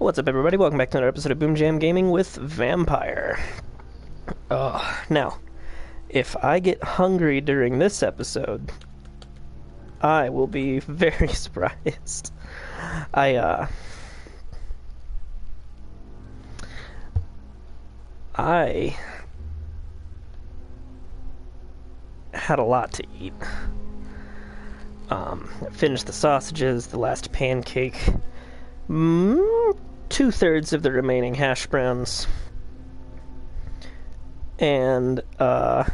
What's up, everybody? Welcome back to another episode of BoomJamGaming with Vampyr. Now, if I get hungry during this episode, I will be very surprised. I had a lot to eat. Finished the sausages, the last pancake, 2/3 of the remaining hash browns, and there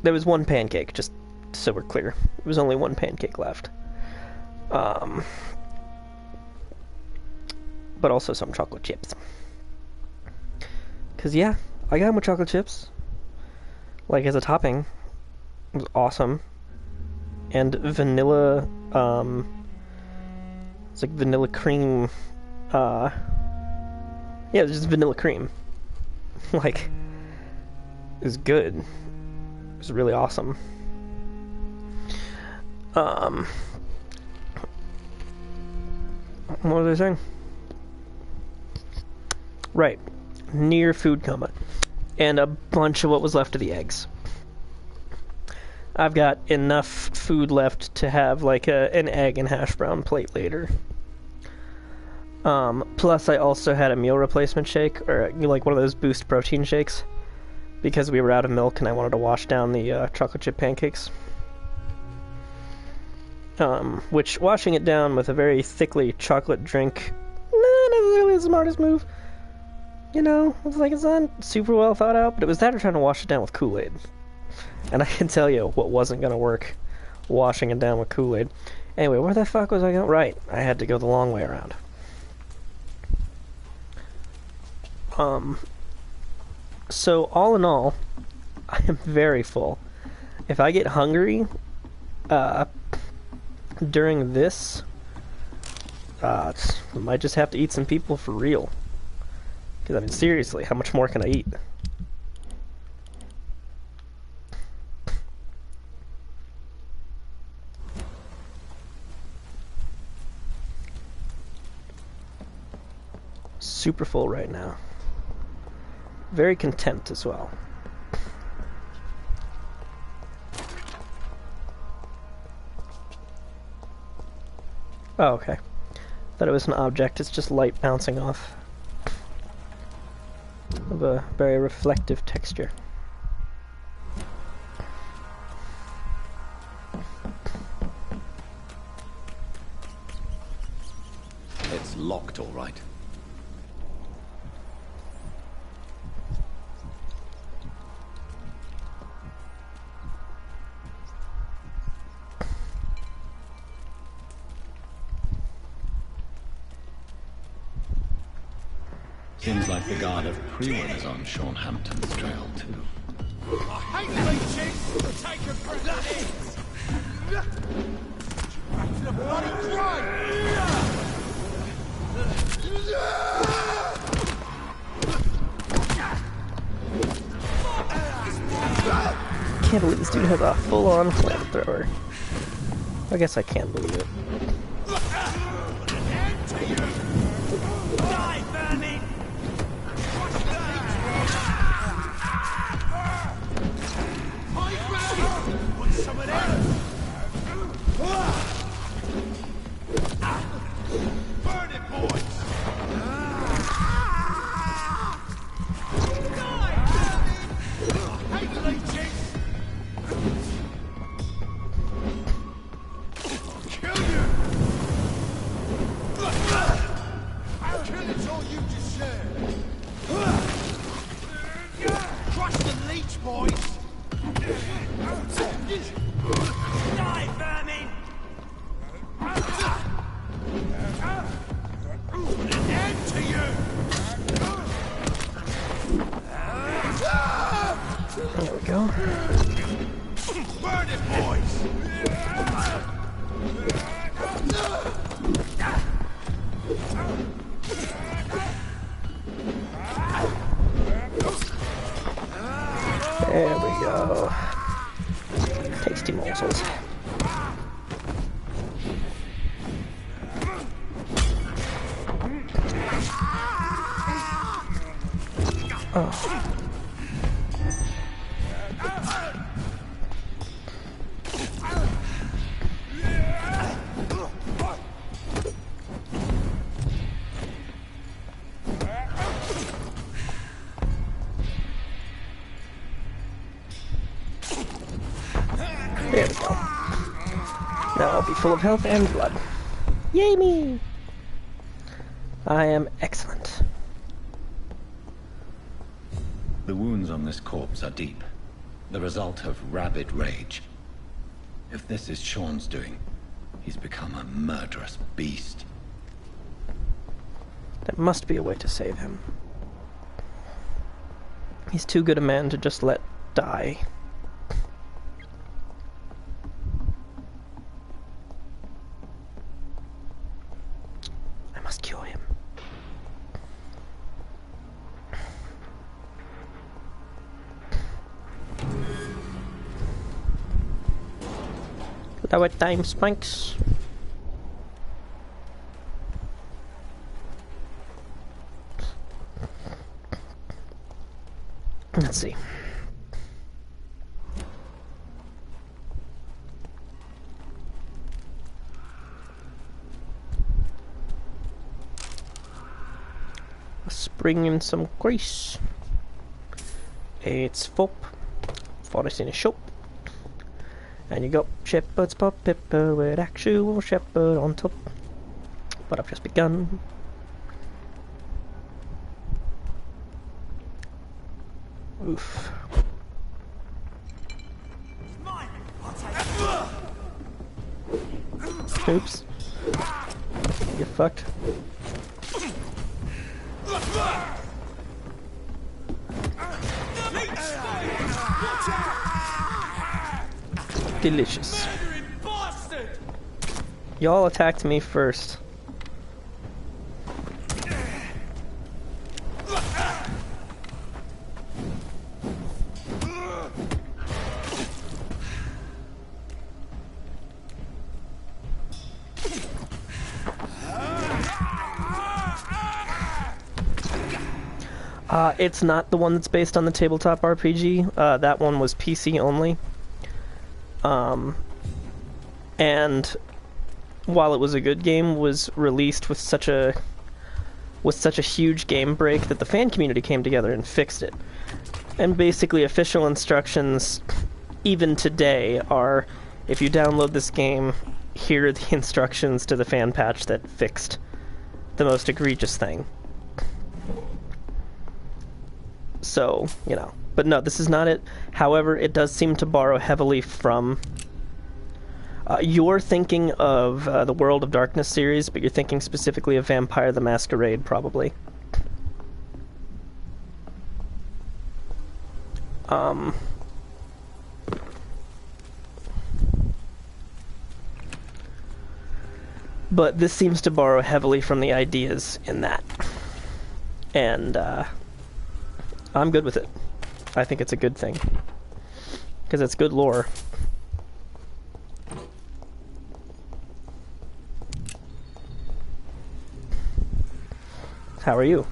was one pancake, just so we're clear. There was only one pancake left. But also some chocolate chips. Because, yeah, I got them with chocolate chips. Like, as a topping. It was awesome. And vanilla, it's like vanilla cream, yeah, it was just vanilla cream. Like, it was good. It was really awesome. What was I saying? Right. Near food coma. And a bunch of what was left of the eggs. I've got enough food left to have like an egg and hash brown plate later. Plus I also had a meal replacement shake, or like one of those boost protein shakes, because we were out of milk and I wanted to wash down the chocolate chip pancakes. Which washing it down with a very thickly chocolate drink, not necessarily the smartest move. You know, it's like it's not super well thought out, but it was that or trying to wash it down with Kool-Aid. And I can tell you what wasn't going to work, washing it down with Kool-Aid. Anyway, where the fuck was I going? Right, I had to go the long way around. So all in all, I am very full. If I get hungry, during this, I might just have to eat some people for real. Because, I mean, seriously, how much more can I eat? Super full right now. Very content as well. Oh, okay. Thought it was an object. It's just light bouncing off of a very reflective texture. It's locked, all right. Seems like the guard of Prewen is on Sean Hampton's trail, too. I hate leeches! Take a breath in! Back to the bloody Can't believe this dude has a full-on flamethrower. I guess I can't believe it. Oh. There we go. Now I'll be full of health and blood. Yay me! I am excellent. The wounds on this corpse are deep, the result of rabid rage. If this is Sean's doing, he's become a murderous beast. There must be a way to save him. He's too good a man to just let die. I must cure him. Lower time spikes. Let's see. Let's bring in some grease. It's FOP. For us in a shop. And you got shepherd's pot pepper with actual shepherd on top. But I've just begun. Oof. Oops. Get fucked. Delicious. Y'all attacked me first. It's not the one that's based on the tabletop RPG. That one was PC only. And while it was a good game, was released with such a huge game break that the fan community came together and fixed it. And basically official instructions, even today, are if you download this game, here are the instructions to the fan patch that fixed the most egregious thing. So, you know. But no, this is not it. However, it does seem to borrow heavily from... you're thinking of the World of Darkness series, but you're thinking specifically of Vampyr the Masquerade, probably. But this seems to borrow heavily from the ideas in that. And, I'm good with it. I think it's a good thing. Because it's good lore. How are you?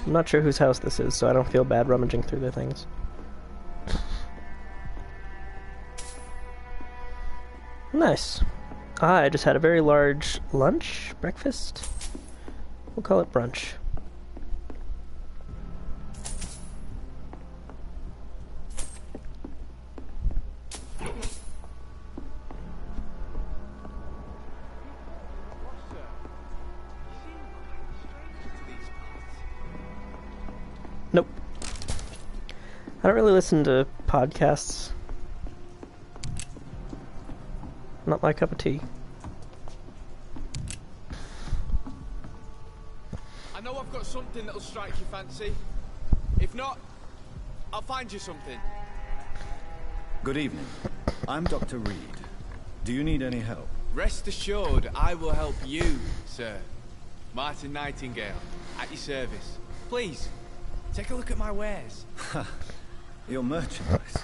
I'm not sure whose house this is, so I don't feel bad rummaging through their things. Nice. I just had a very large lunch? Breakfast? We'll call it brunch. Nope. I don't really listen to podcasts. Not my cup of tea. I know I've got something that'll strike your fancy. If not, I'll find you something. Good evening. I'm Dr. Reed. Do you need any help? Rest assured, I will help you, sir. Martin Nightingale, at your service. Please, take a look at my wares. Your merchandise.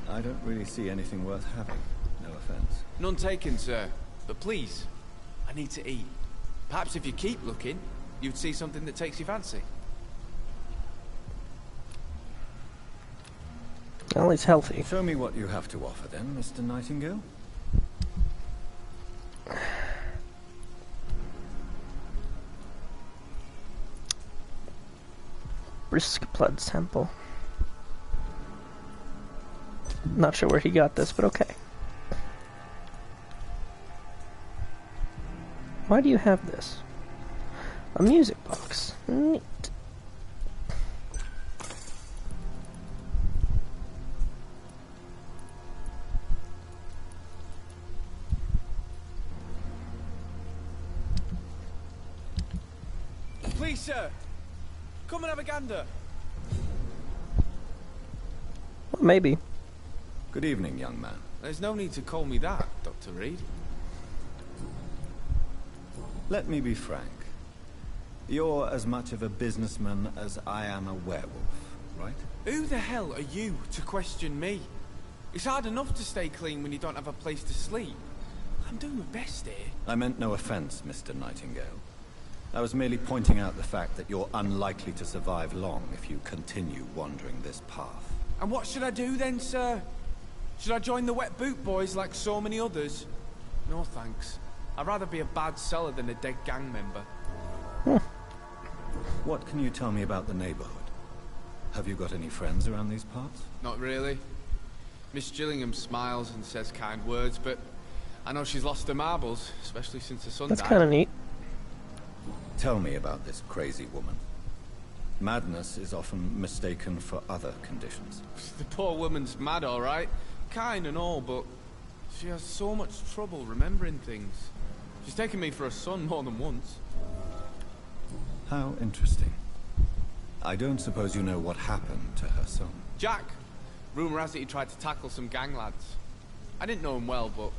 I don't really see anything worth having. No offense. None taken, sir. But please, I need to eat. Perhaps if you keep looking, you'd see something that takes your fancy. Well, he's healthy. Show me what you have to offer then, Mr. Nightingale. Brisk blood sample. Not sure where he got this, but okay. Why do you have this? A music box. Neat. Please, sir. Come and have a gander. Well, maybe. Good evening, young man. There's no need to call me that, Dr. Reed. Let me be frank. You're as much of a businessman as I am a werewolf, right? Who the hell are you to question me? It's hard enough to stay clean when you don't have a place to sleep. I'm doing my best here. I meant no offense, Mr. Nightingale. I was merely pointing out the fact that you're unlikely to survive long if you continue wandering this path. And what should I do then, sir? Should I join the Wet Boot Boys like so many others? No thanks. I'd rather be a bad seller than a dead gang member. What can you tell me about the neighborhood? Have you got any friends around these parts? Not really. Miss Gillingham smiles and says kind words, but I know she's lost her marbles, especially since her son That's died. kind of neat. Tell me about this crazy woman. Madness is often mistaken for other conditions. The poor woman's mad, all right. Kind and all, but she has so much trouble remembering things. She's taken me for a son more than once. How interesting. I don't suppose you know what happened to her son. Jack! Rumour has it he tried to tackle some gang lads. I didn't know him well, but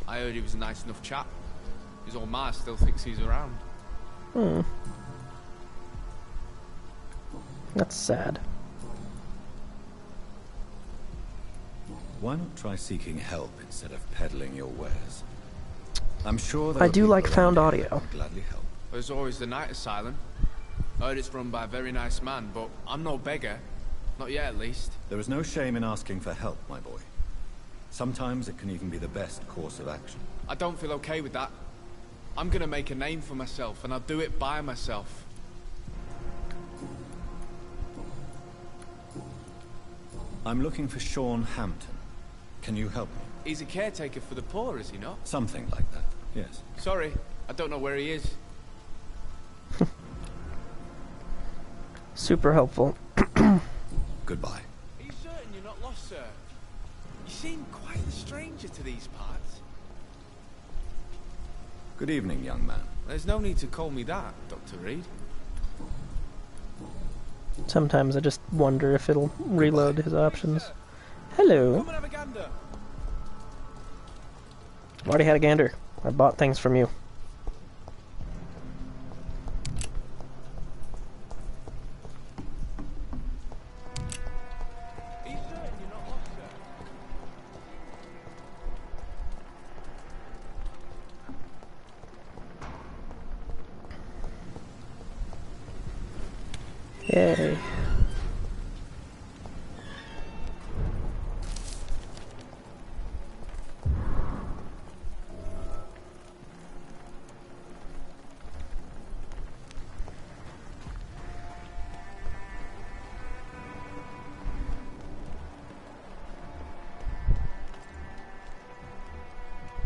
I heard he was a nice enough chap. His old ma still thinks he's around. That's sad. Why not try seeking help instead of peddling your wares? I'm sure I do like found around here audio. that would gladly help. There's always the night asylum. I heard it's run by a very nice man, but I'm no beggar. Not yet, at least. There is no shame in asking for help, my boy. Sometimes it can even be the best course of action. I don't feel okay with that. I'm gonna make a name for myself, and I'll do it by myself. I'm looking for Sean Hampton. Can you help me? He's a caretaker for the poor, is he not? Something like that, yes. Sorry, I don't know where he is. Super helpful. Goodbye. Are you certain you're not lost, sir? You seem quite a stranger to these parts. Good evening, young man. There's no need to call me that, Dr. Reed. Sometimes I just wonder if it'll reload his options. Hello. Come and have a gander. I've already had a gander. I bought things from you. Are you certain you're not lost, sir? Yay.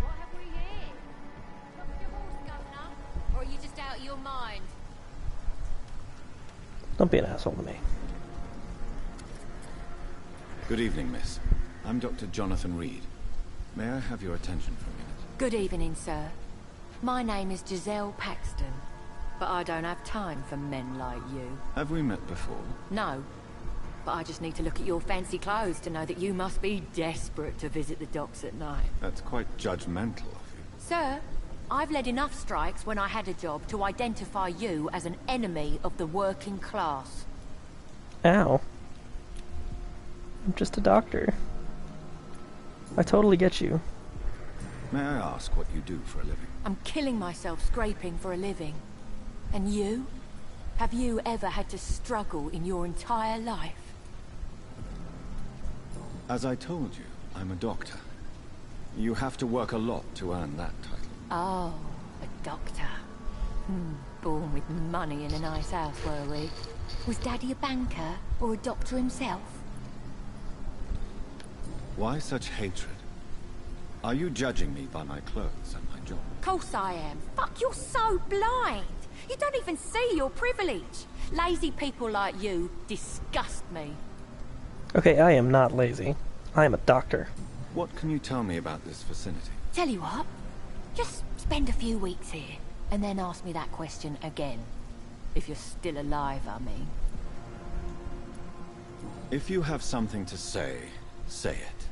What have we here? Lost your horse, Governor? Or are you just out of your mind? Don't be an asshole to me. Good evening, miss. I'm Dr. Jonathan Reed. May I have your attention for a minute? Good evening, sir. My name is Giselle Paxton, but I don't have time for men like you. Have we met before? No, But I just need to look at your fancy clothes to know that you must be desperate to visit the docks at night. That's quite judgmental of you. Sir, I've led enough strikes when I had a job to identify you as an enemy of the working class. Ow. I'm just a doctor. I totally get you. May I ask what you do for a living? I'm killing myself scraping for a living. And you? Have you ever had to struggle in your entire life? As I told you, I'm a doctor. You have to work a lot to earn that title. Oh, a doctor. Born with money in a nice house, were we? Was Daddy a banker or a doctor himself? Why such hatred? Are you judging me by my clothes and my job? Course I am. Fuck, you're so blind. You don't even see your privilege. Lazy people like you disgust me. Okay, I am not lazy. I am a doctor. What can you tell me about this vicinity? Tell you what, just spend a few weeks here, and then ask me that question again. If you're still alive, I mean. If you have something to say, say it.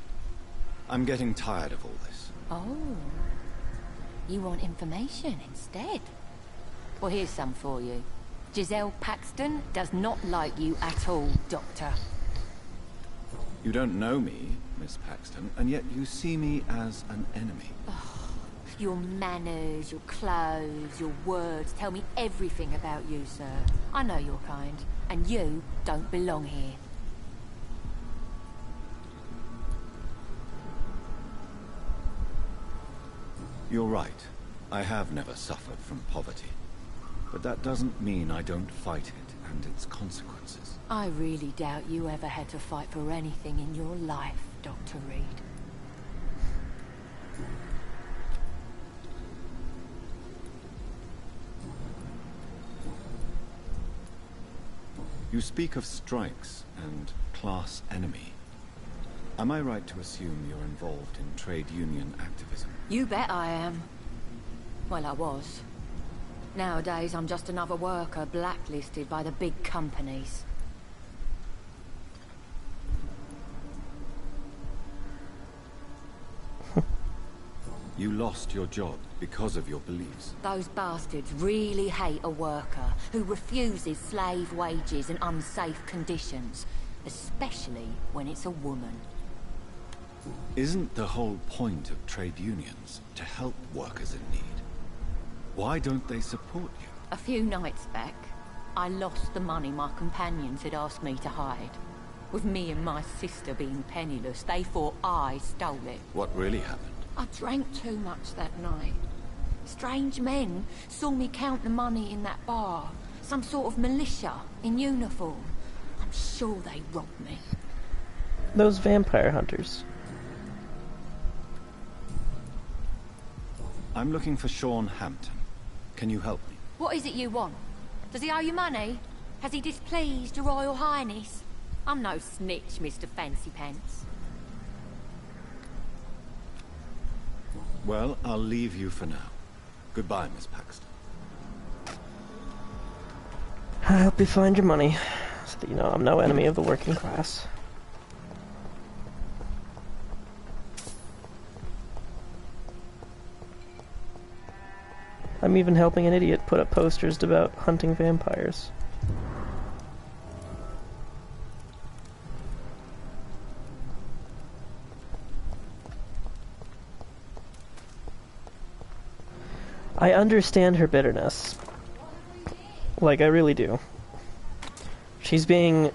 I'm getting tired of all this. Oh. You want information instead? Well, here's some for you. Giselle Paxton does not like you at all, Doctor. You don't know me, Miss Paxton, and yet you see me as an enemy. Your manners, your clothes, your words tell me everything about you, sir. I know your kind, and you don't belong here. You're right. I have never suffered from poverty. But that doesn't mean I don't fight it and its consequences. I really doubt you ever had to fight for anything in your life, Dr. Reed. You speak of strikes and class enemy. Am I right to assume you're involved in trade union activism? You bet I am. Well, I was. Nowadays, I'm just another worker blacklisted by the big companies. You lost your job because of your beliefs. Those bastards really hate a worker who refuses slave wages and unsafe conditions, especially when it's a woman. Isn't the whole point of trade unions to help workers in need? Why don't they support you? A few nights back, I lost the money my companions had asked me to hide. With me and my sister being penniless, they thought I stole it. What really happened? I drank too much that night. Strange men saw me count the money in that bar. Some sort of militia in uniform. I'm sure they robbed me. Those vampire hunters. I'm looking for Sean Hampton. Can you help me? What is it you want? Does he owe you money? Has he displeased your Royal Highness? I'm no snitch, Mr. Fancy Pants. Well, I'll leave you for now. Goodbye, Miss Paxton. I hope you find your money, so that you know I'm no enemy of the working class. I'm even helping an idiot put up posters about hunting vampires. I understand her bitterness. Like, I really do. She's being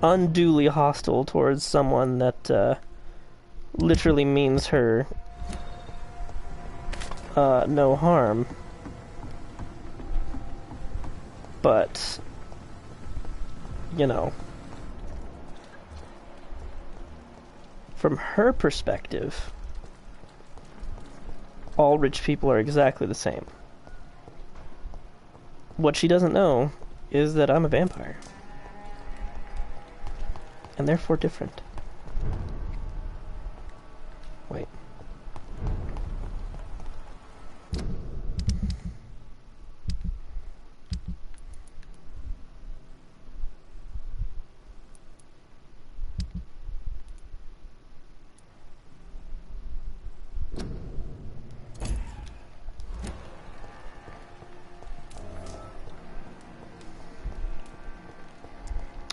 unduly hostile towards someone that literally means her no harm. But, you know, from her perspective, all rich people are exactly the same. What she doesn't know is that I'm a vampire. And therefore different. Wait.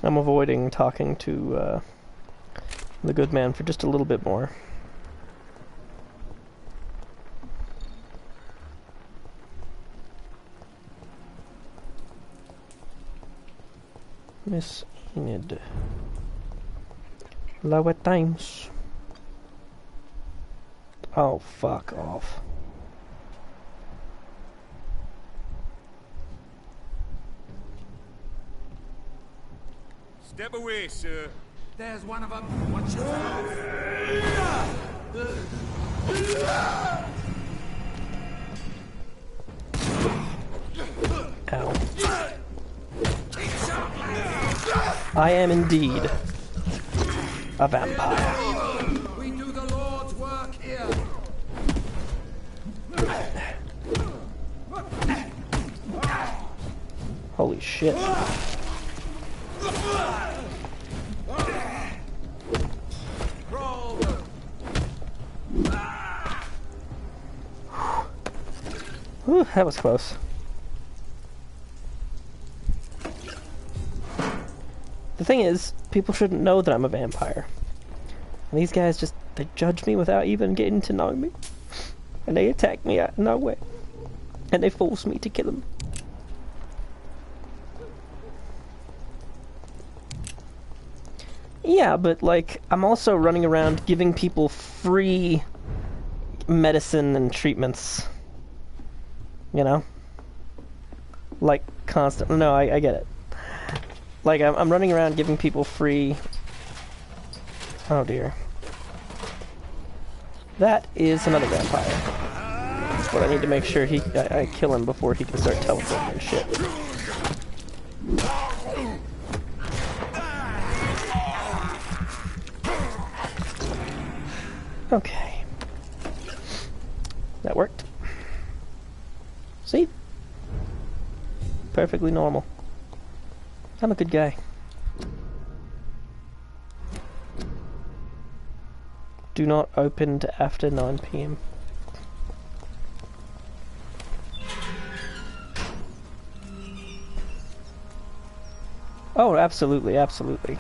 I'm avoiding talking to the good man for just a little bit more. Miss Enid. Lower times. Oh, fuck off. Step away, sir. There's one of them. Watch yourself. Ow. I am indeed a vampire. We do the Lord's work here. Holy shit. Whew, that was close. The thing is, people shouldn't know that I'm a vampire. And these guys just, they judge me without even getting to know me. And they attack me out of nowhere. And they force me to kill them. Yeah, but like, I'm also running around giving people free medicine and treatments. You know? Like, constant. No, I get it. Like, I'm running around giving people free... Oh dear. That is another vampire. But I need to make sure I kill him before he can start teleporting and shit. Okay. That worked. See? Perfectly normal. I'm a good guy. Do not open to after 9 PM. Oh, absolutely, absolutely.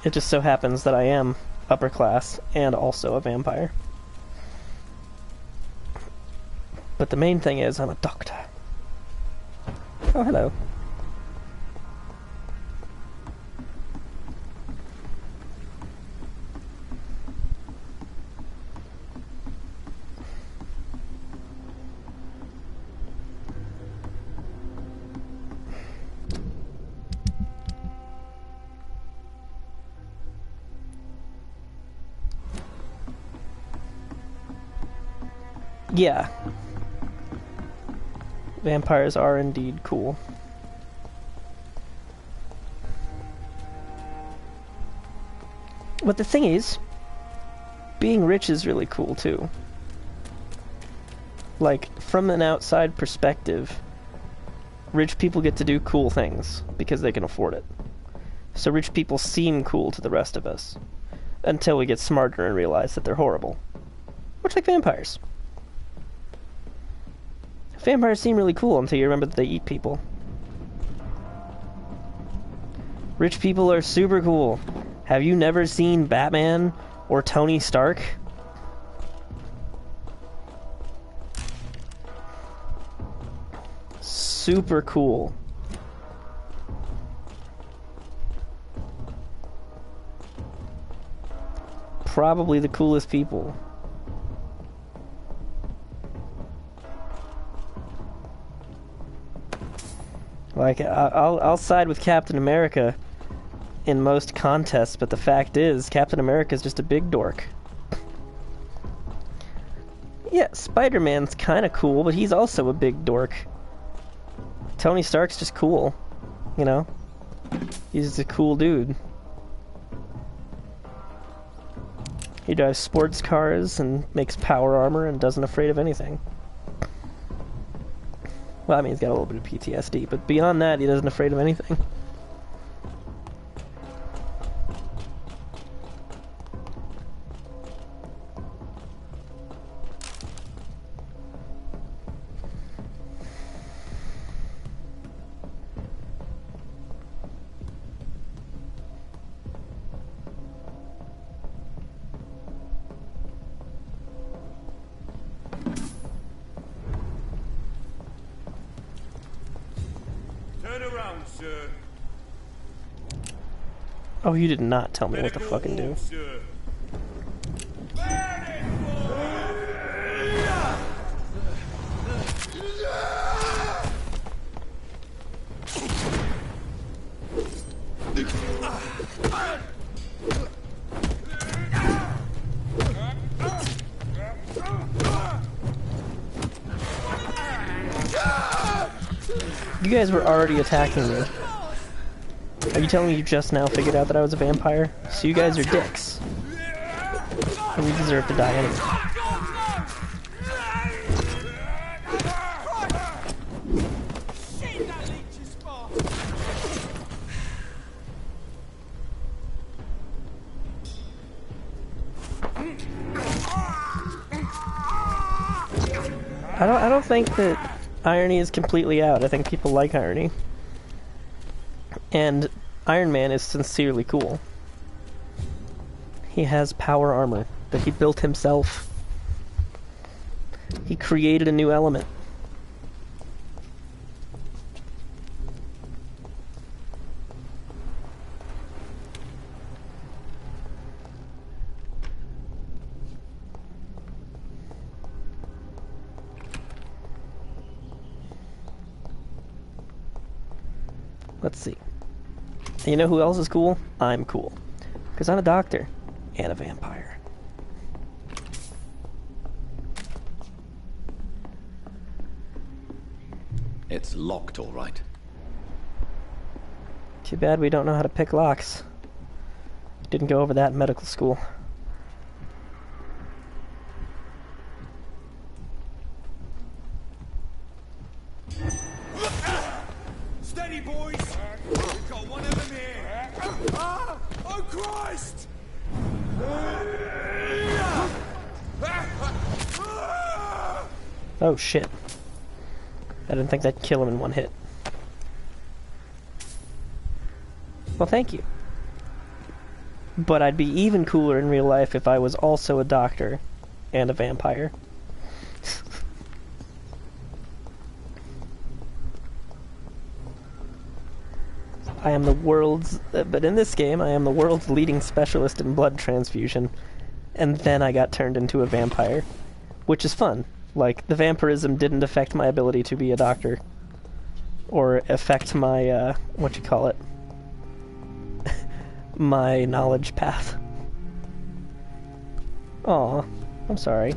It just so happens that I am upper class and also a vampire. But the main thing is I'm a doctor. Oh, hello. Yeah. Vampires are indeed cool. But the thing is, being rich is really cool too. Like, from an outside perspective, rich people get to do cool things because they can afford it. So rich people seem cool to the rest of us. Until we get smarter and realize that they're horrible. Much like vampires. Vampires seem really cool until you remember that they eat people. Rich people are super cool. Have you never seen Batman or Tony Stark? Super cool. Probably the coolest people. Like, I'll side with Captain America in most contests, but the fact is, Captain America's just a big dork. Yeah, Spider-Man's kinda cool, but he's also a big dork. Tony Stark's just cool, you know? He's just a cool dude. He drives sports cars and makes power armor and doesn't afraid of anything. Well, I mean, he's got a little bit of PTSD, but beyond that, he doesn't afraid of anything. Turn around, sir. Oh, you did not tell me what to fucking do. Sir. You guys were already attacking me. Are you telling me you just now figured out that I was a vampire? So you guys are dicks. And you deserve to die anyway. I don't think that irony is completely out. I think people like irony. And Iron Man is sincerely cool. He has power armor that he built himself. He created a new element. Let's see. And you know who else is cool? I'm cool. Because I'm a doctor and a vampire. It's locked, all right. Too bad we don't know how to pick locks. Didn't go over that in medical school. Steady, boys. We've got one of them here. Ah! Oh, Christ! Oh shit. I didn't think that'd kill him in one hit. Well, thank you. But I'd be even cooler in real life if I was also a doctor and a vampire. I am the world's... but in this game, I am the world's leading specialist in blood transfusion. And then I got turned into a vampire. Which is fun. Like, the vampirism didn't affect my ability to be a doctor. Or affect my, what you call it? My knowledge path. Aw, I'm sorry.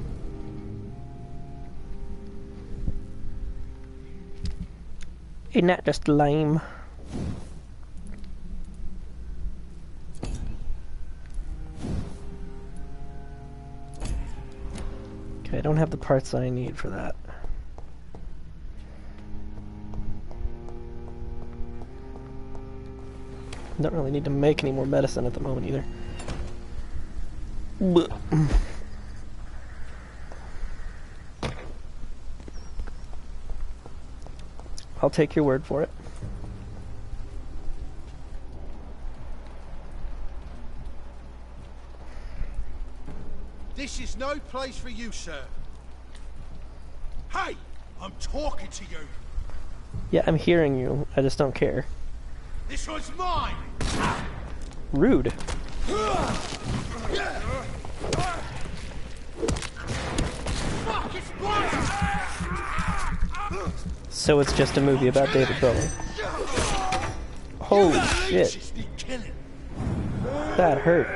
Isn't that just lame? Okay, I don't have the parts I need for that. Don't really need to make any more medicine at the moment either. Blech. I'll take your word for it. This is no place for you, sir. Hey! I'm talking to you! Yeah, I'm hearing you. I just don't care. This one's mine! Rude. Fuck, it's mine! So it's just a movie about David Bowie. Holy shit. That hurt.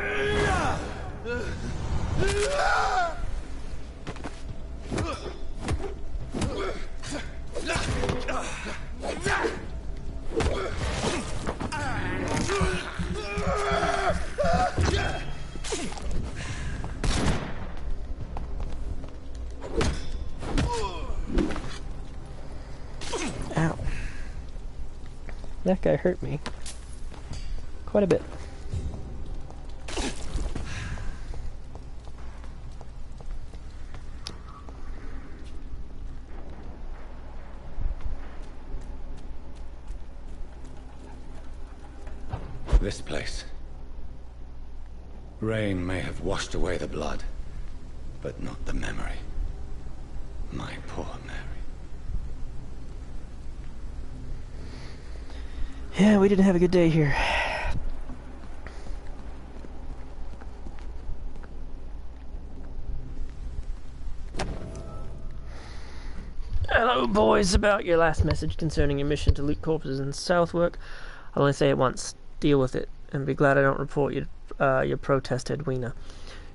Ow. That guy hurt me. Quite a bit. This place. Rain may have washed away the blood, but not the memory. My poor Mary. Yeah, we didn't have a good day here. Hello, boys. About your last message concerning your mission to loot corpses in Southwark, I'll only say it once. Deal with it, and be glad I don't report your protest to Edwina.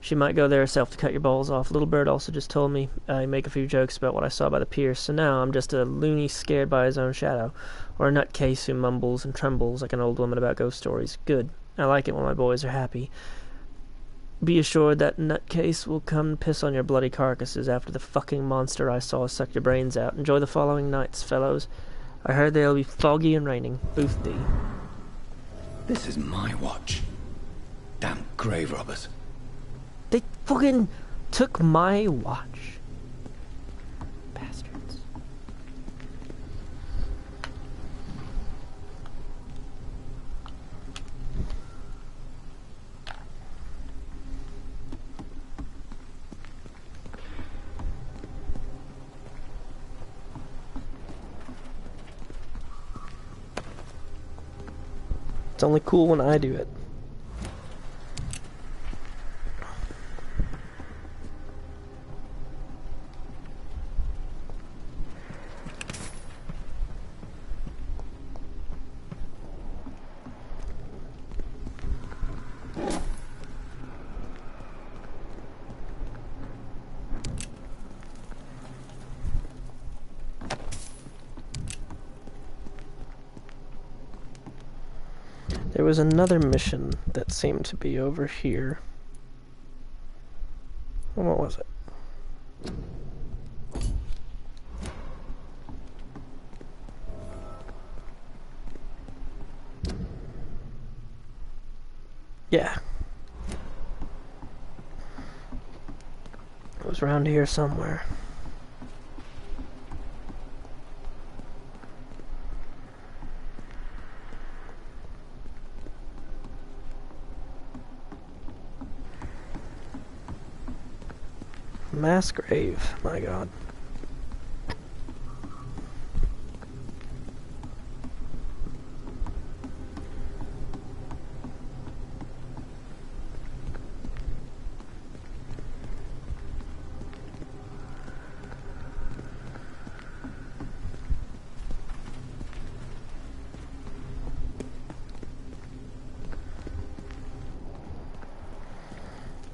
She might go there herself to cut your balls off. Little Bird also just told me I make a few jokes about what I saw by the pier, so now I'm just a loony scared by his own shadow, or a nutcase who mumbles and trembles like an old woman about ghost stories. Good. I like it when my boys are happy. Be assured that nutcase will come piss on your bloody carcasses after the fucking monster I saw suck your brains out. Enjoy the following nights, fellows. I heard they'll be foggy and raining. Booth D. This is my watch. Damn grave robbers. They fucking took my watch. Bastards. It's only cool when I do it. There was another mission that seemed to be over here. What was it? Yeah. It was around here somewhere. Mass grave, my god.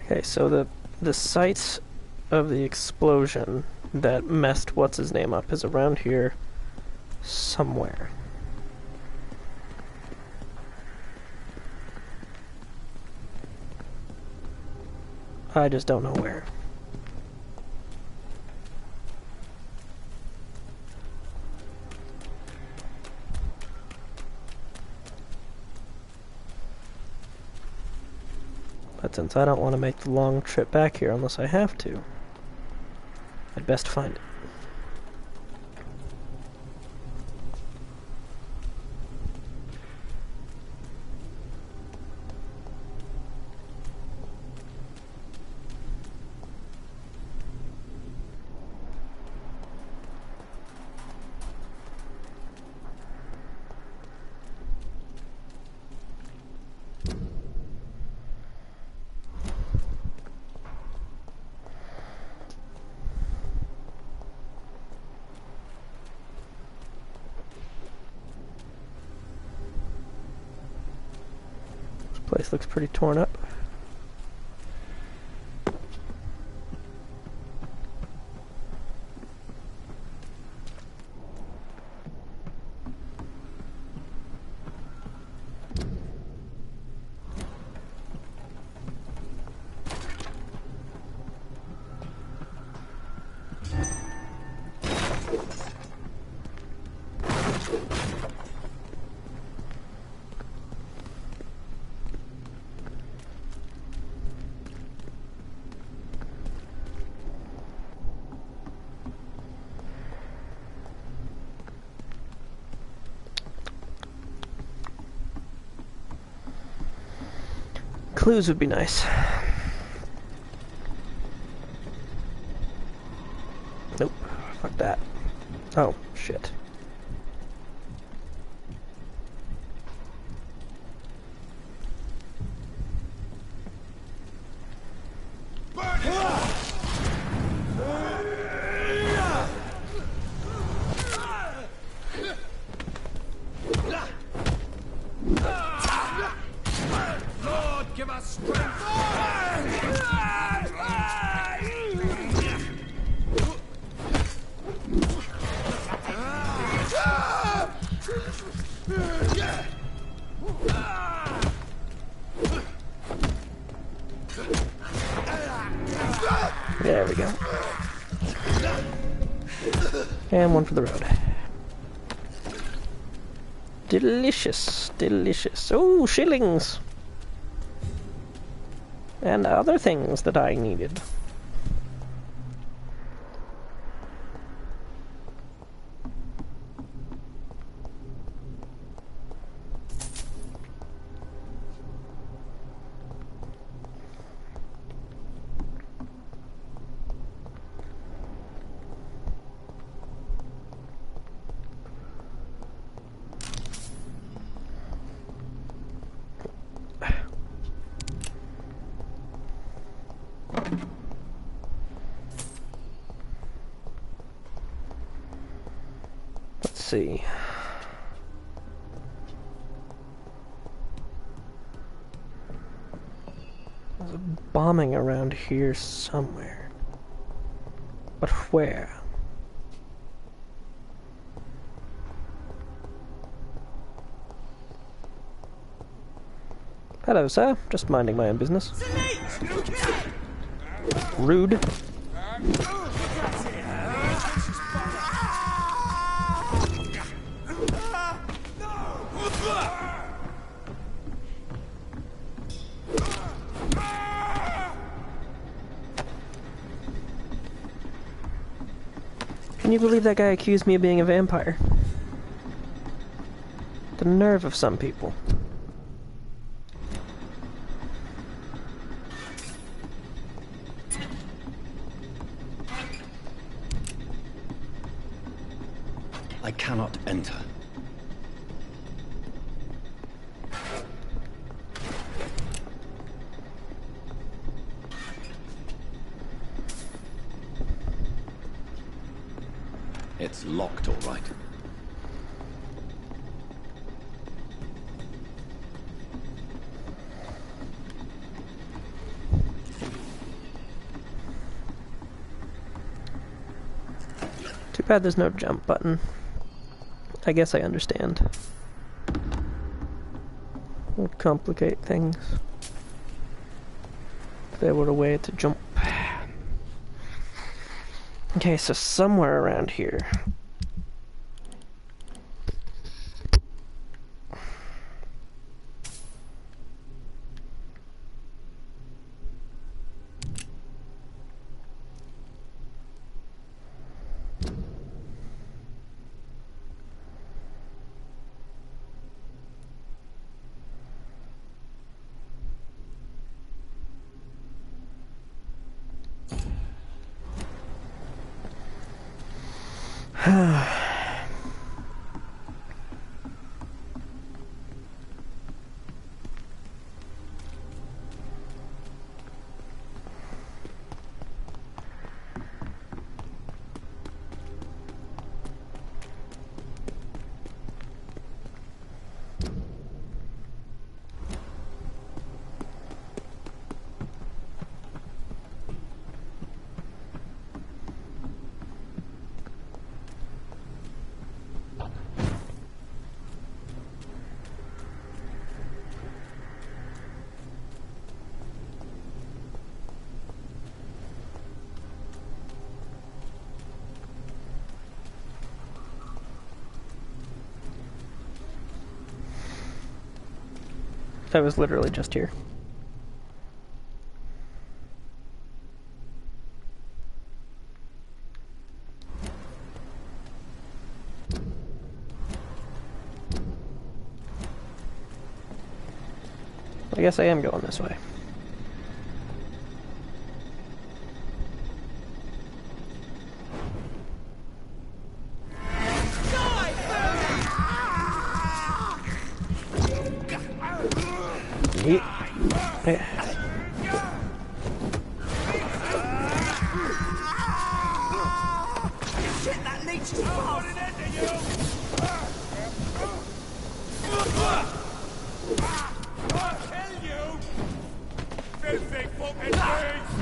Okay, so the sites of the explosion that messed what's-his-name up is around here somewhere. I just don't know where. But since I don't want to make the long trip back here unless I have to, I'd best find it. Place looks pretty torn up. Clues would be nice. Nope. Fuck that. Oh, shit. And one for the road. Delicious, delicious. Oh, shillings! And other things that I needed. Let's see. There's a bombing around here somewhere. But where? Hello, sir. Just minding my own business. Rude. Can you believe that guy accused me of being a vampire? The nerve of some people. I cannot enter. It's locked, all right. Too bad there's no jump button. I guess I understand. Would complicate things. If there were a way to jump. Okay, so somewhere around here. I was literally just here. I guess I am going this way. Shit, that leech is fast! I'll kill you! Filthy fucking things!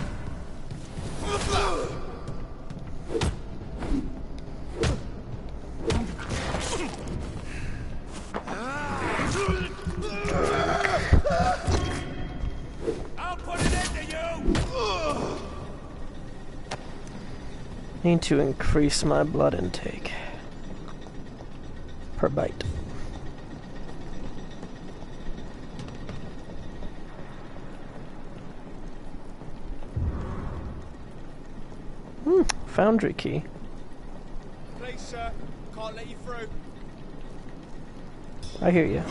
Need to increase my blood intake per bite. Foundry key. Please, sir. Can't let you through. I hear you.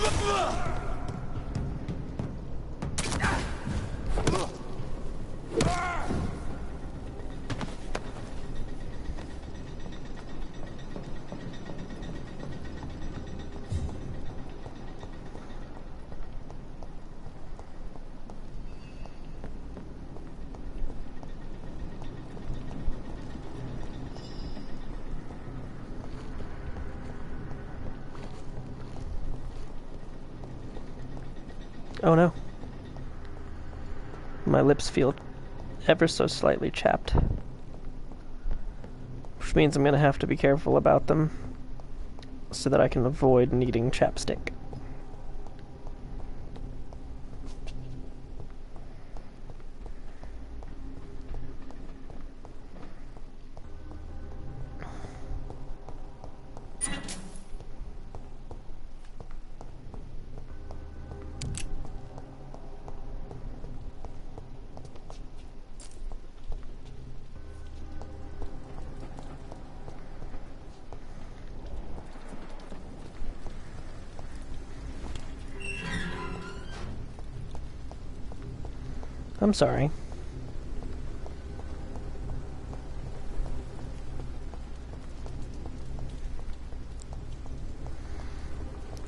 Oh no. My lips feel ever so slightly chapped. Which means I'm gonna have to be careful about them so that I can avoid needing chapstick. I'm sorry.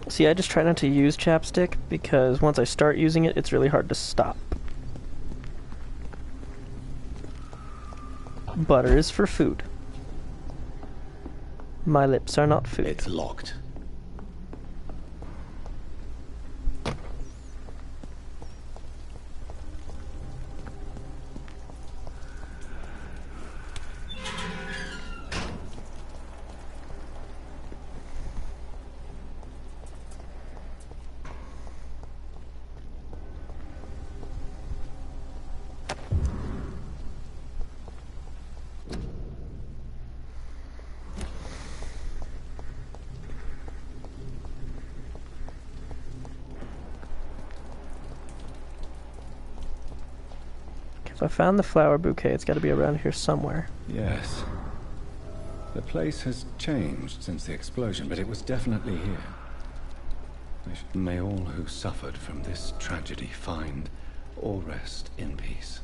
See, I just try not to use chapstick because once I start using it, it's really hard to stop. Butter is for food. My lips are not food. It's locked. If I found the flower bouquet, it's got to be around here somewhere. Yes. The place has changed since the explosion, but it was definitely here. May all who suffered from this tragedy find or rest in peace.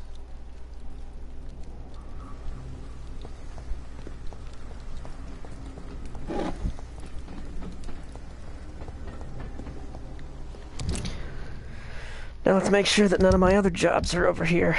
Now let's make sure that none of my other jobs are over here.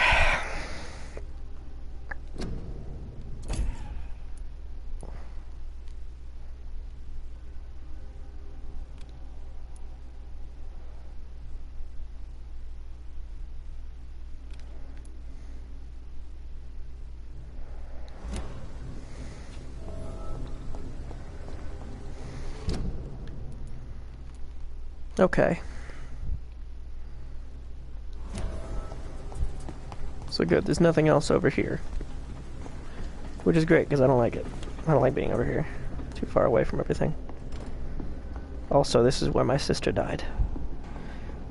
Okay. So good, there's nothing else over here. Which is great, because I don't like it. I don't like being over here. Too far away from everything. Also, this is where my sister died.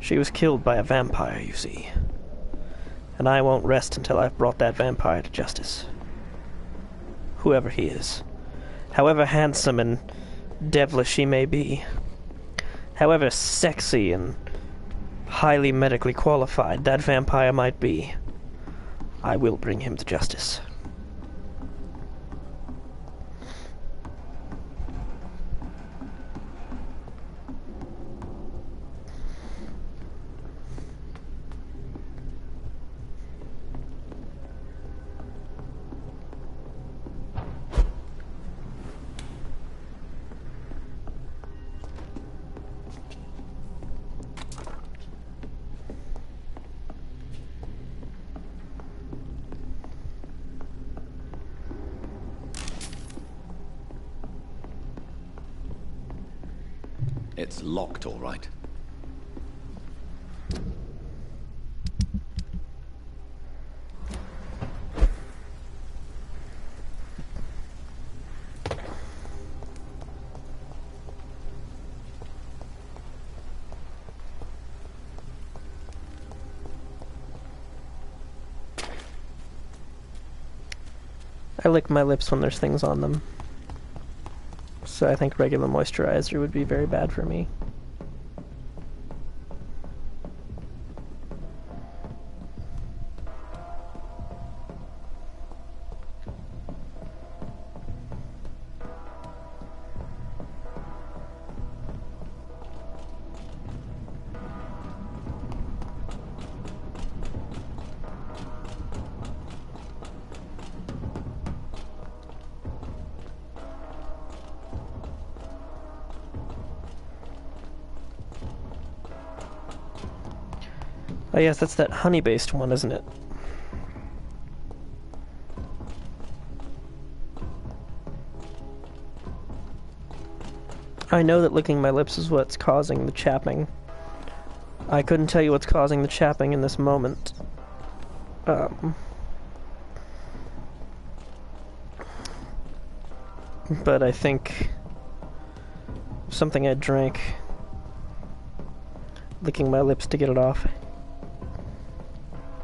She was killed by a vampire, you see. And I won't rest until I've brought that vampire to justice. Whoever he is. However handsome and devilish he may be. However sexy and highly medically qualified that vampire might be. I will bring him to justice. It's locked, all right. I lick my lips when there's things on them. So I think regular moisturizer would be very bad for me. Oh yes, that's that honey-based one, isn't it? I know that licking my lips is what's causing the chapping. I couldn't tell you what's causing the chapping in this moment. But I think something I drank, licking my lips to get it off.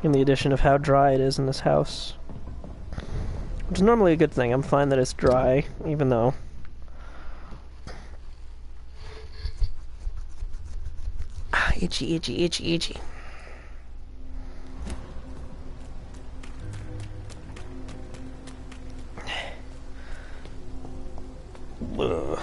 In the addition of how dry it is in this house. Which is normally a good thing. I'm fine that it's dry, even though... itchy, itchy, itchy, itchy. Ugh.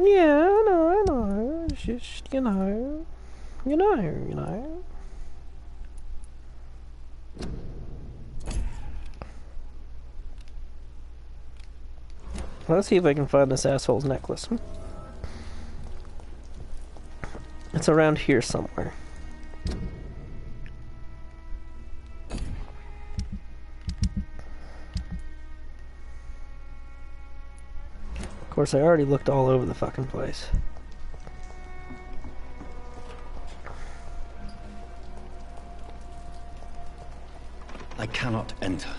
Yeah, I know, it's just, you know. Let's see if I can find this asshole's necklace. It's around here somewhere. Of course, I already looked all over the fucking place. I cannot enter.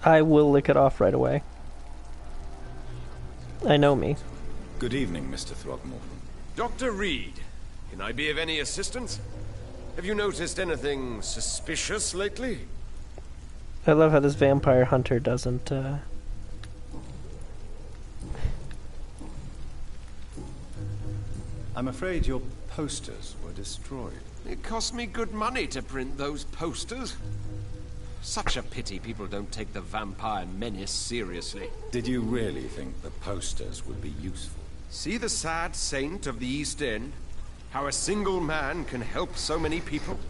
I will lick it off right away. I know me. Good evening, Mr. Throgmorton. Dr. Reed, can I be of any assistance? Have you noticed anything suspicious lately? I love how this vampire hunter doesn't, I'm afraid your posters were destroyed. It cost me good money to print those posters. Such a pity people don't take the vampire menace seriously. Did you really think the posters would be useful? See the sad saint of the East End? How a single man can help so many people?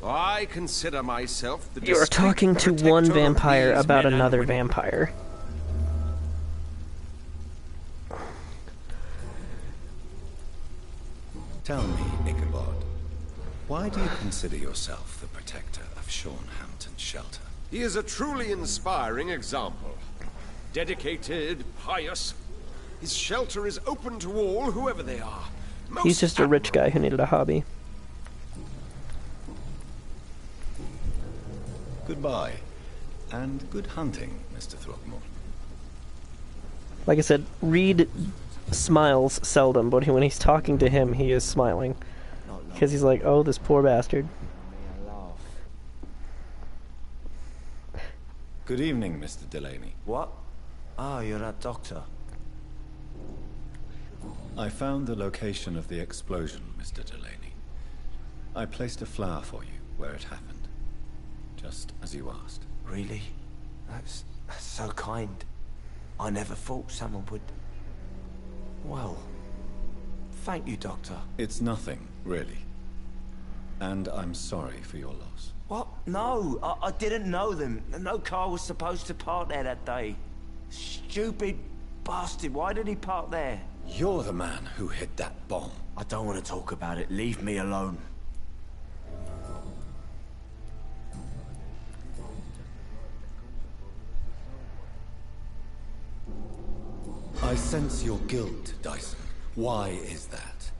I consider myself the You're talking to one vampire about another vampire. Tell me, Ichabod, why do you consider yourself the protector of Shornhampton Shelter? He is a truly inspiring example. Dedicated, pious. His shelter is open to all, whoever they are. He's just a rich guy who needed a hobby. Goodbye, and good hunting, Mr. Throgmorton. Like I said, Reed smiles seldom, but when he's talking to him, he is smiling. Because he's like, oh, this poor bastard. Good evening, Mr. Delaney. What? Ah, you're that doctor. I found the location of the explosion, Mr. Delaney. I placed a flower for you where it happened, just as you asked. Really? That's so kind. I never thought someone would... Well, thank you, Doctor. It's nothing, really. And I'm sorry for your loss. What? No, I didn't know them. No car was supposed to park there that day. Stupid bastard. Why did he park there? You're the man who hid that bomb. I don't want to talk about it. Leave me alone. I sense your guilt, Dyson. Why is that?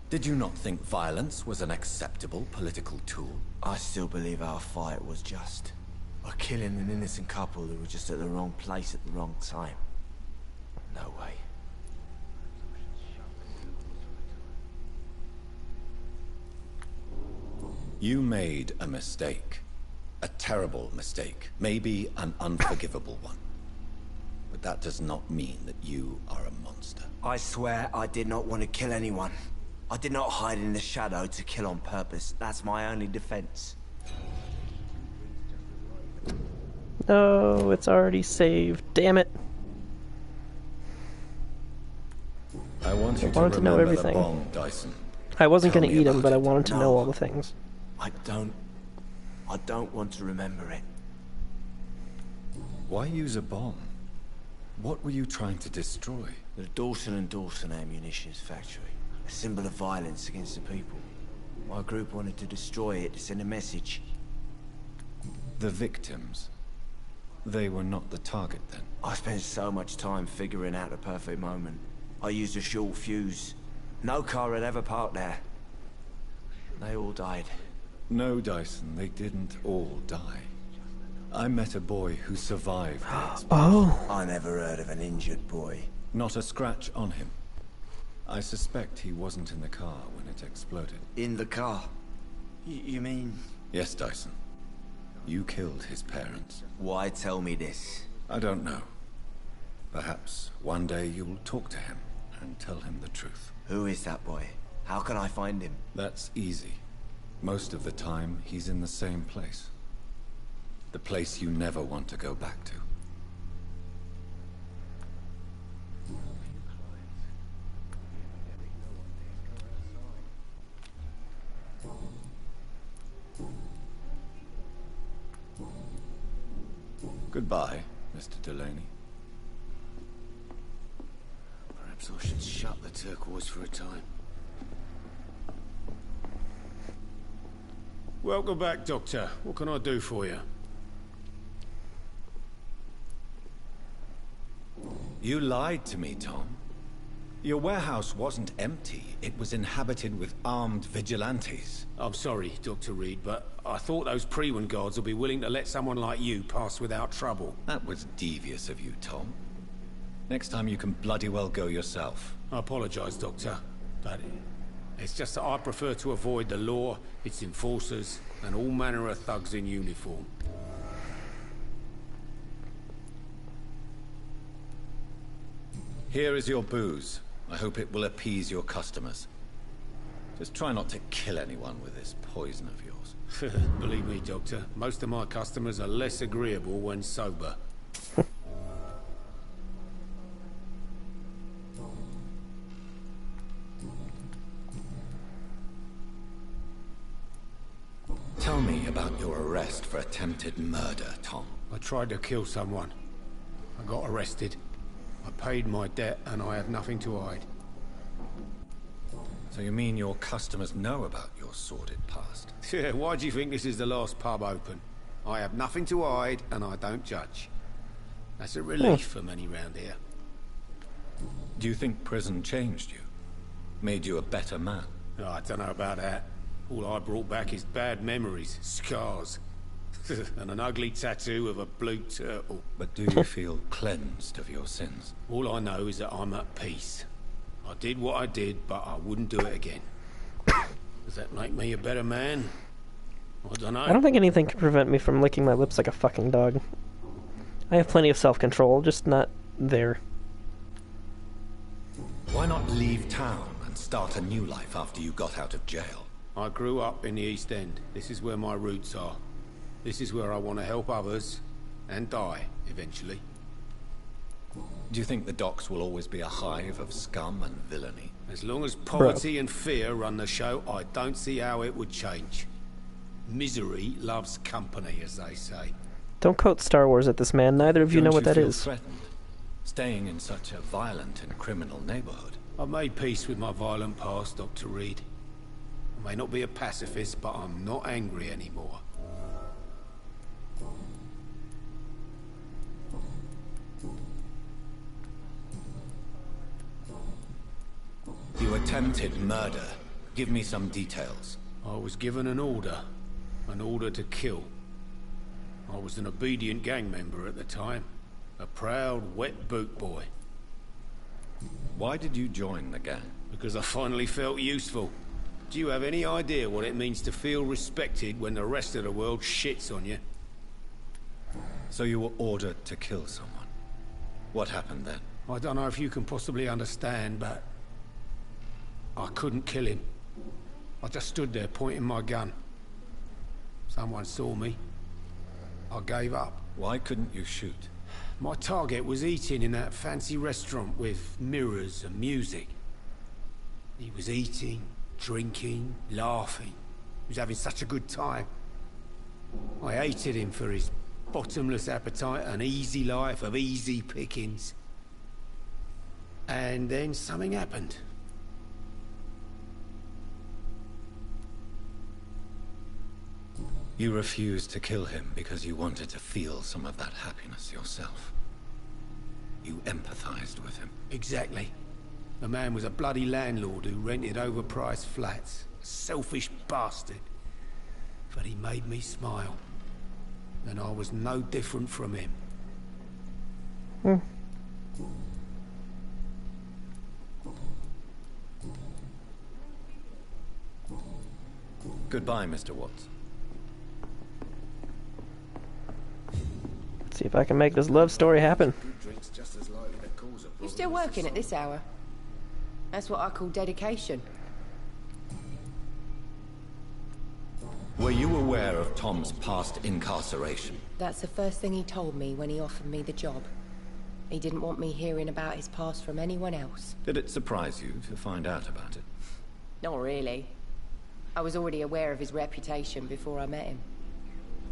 Did you not think violence was an acceptable political tool? I still believe our fight was just. By killing an innocent couple who were just at the wrong place at the wrong time. No way. You made a mistake. A terrible mistake. Maybe an unforgivable one. But that does not mean that you are a monster. I swear I did not want to kill anyone. I did not hide in the shadow to kill on purpose. That's my only defense. No, it's already saved. Damn it. I want you wanted to know remember everything. the bomb, Dyson. I wasn't Tell going to me eat him, about but I it. wanted to No. know all the things. I don't want to remember it. Why use a bomb? What were you trying to destroy? The Dawson & Dawson ammunitions factory. A symbol of violence against the people. My group wanted to destroy it to send a message. The victims. They were not the target then. I spent so much time figuring out the perfect moment. I used a short fuse. No car had ever parked there. They all died. No, Dyson, they didn't all die. I met a boy who survived the explosion. Oh. I never heard of an injured boy. Not a scratch on him. I suspect he wasn't in the car when it exploded. In the car? You mean... Yes, Dyson. You killed his parents. Why tell me this? I don't know. Perhaps one day you'll talk to him and tell him the truth. Who is that boy? How can I find him? That's easy. Most of the time, he's in the same place. The place you never want to go back to. Goodbye, Mr. Delaney. Perhaps I should shut the turquoise for a time. Welcome back, Doctor. What can I do for you? You lied to me, Tom. Your warehouse wasn't empty. It was inhabited with armed vigilantes. I'm sorry, Dr. Reed, but I thought those Prewen guards would be willing to let someone like you pass without trouble. That was devious of you, Tom. Next time you can bloody well go yourself. I apologize, Doctor, but it's just that I prefer to avoid the law, its enforcers, and all manner of thugs in uniform. Here is your booze. I hope it will appease your customers. Just try not to kill anyone with this poison of yours. Believe me, Doctor, most of my customers are less agreeable when sober. Tell me about your arrest for attempted murder, Tom. I tried to kill someone. I got arrested. I paid my debt and I have nothing to hide. So you mean your customers know about your sordid past? Yeah, why do you think this is the last pub open? I have nothing to hide and I don't judge. That's a relief for many round here. Do you think prison changed you? Made you a better man? Oh, I don't know about that. All I brought back is bad memories, scars, and an ugly tattoo of a blue turtle. But do you feel cleansed of your sins? All I know is that I'm at peace. I did what I did, but I wouldn't do it again. Does that make me a better man? I don't know. I don't think anything can prevent me from licking my lips like a fucking dog. I have plenty of self-control, just not there. Why not leave town and start a new life after you got out of jail? I grew up in the East End. This is where my roots are. This is where I want to help others and die eventually. Do you think the docks will always be a hive of scum and villainy? As long as poverty and fear run the show, I don't see how it would change. Misery loves company, as they say. Don't quote Star Wars at this man. Neither of you know what that Don't you is. feel threatened? staying in such a violent and criminal neighborhood? I've made peace with my violent past, Dr. Reed. I may not be a pacifist, but I'm not angry anymore. You attempted murder. Give me some details. I was given an order to kill. I was an obedient gang member at the time, a proud wet boot boy. Why did you join the gang? Because I finally felt useful. Do you have any idea what it means to feel respected when the rest of the world shits on you? So you were ordered to kill someone. What happened then? I don't know if you can possibly understand, but I couldn't kill him. I just stood there pointing my gun. Someone saw me. I gave up. Why couldn't you shoot? My target was eating in that fancy restaurant with mirrors and music. He was eating, drinking, laughing. He was having such a good time. I hated him for his bottomless appetite and easy life of easy pickings. And then something happened. You refused to kill him because you wanted to feel some of that happiness yourself. You empathized with him. Exactly. The man was a bloody landlord who rented overpriced flats. A selfish bastard. But he made me smile. And I was no different from him. Goodbye, Mr. Watts. See if I can make this love story happen. You're still working at this hour? That's what I call dedication. Were you aware of Tom's past incarceration? That's the first thing he told me when he offered me the job. He didn't want me hearing about his past from anyone else. Did it surprise you to find out about it? Not really. I was already aware of his reputation before I met him.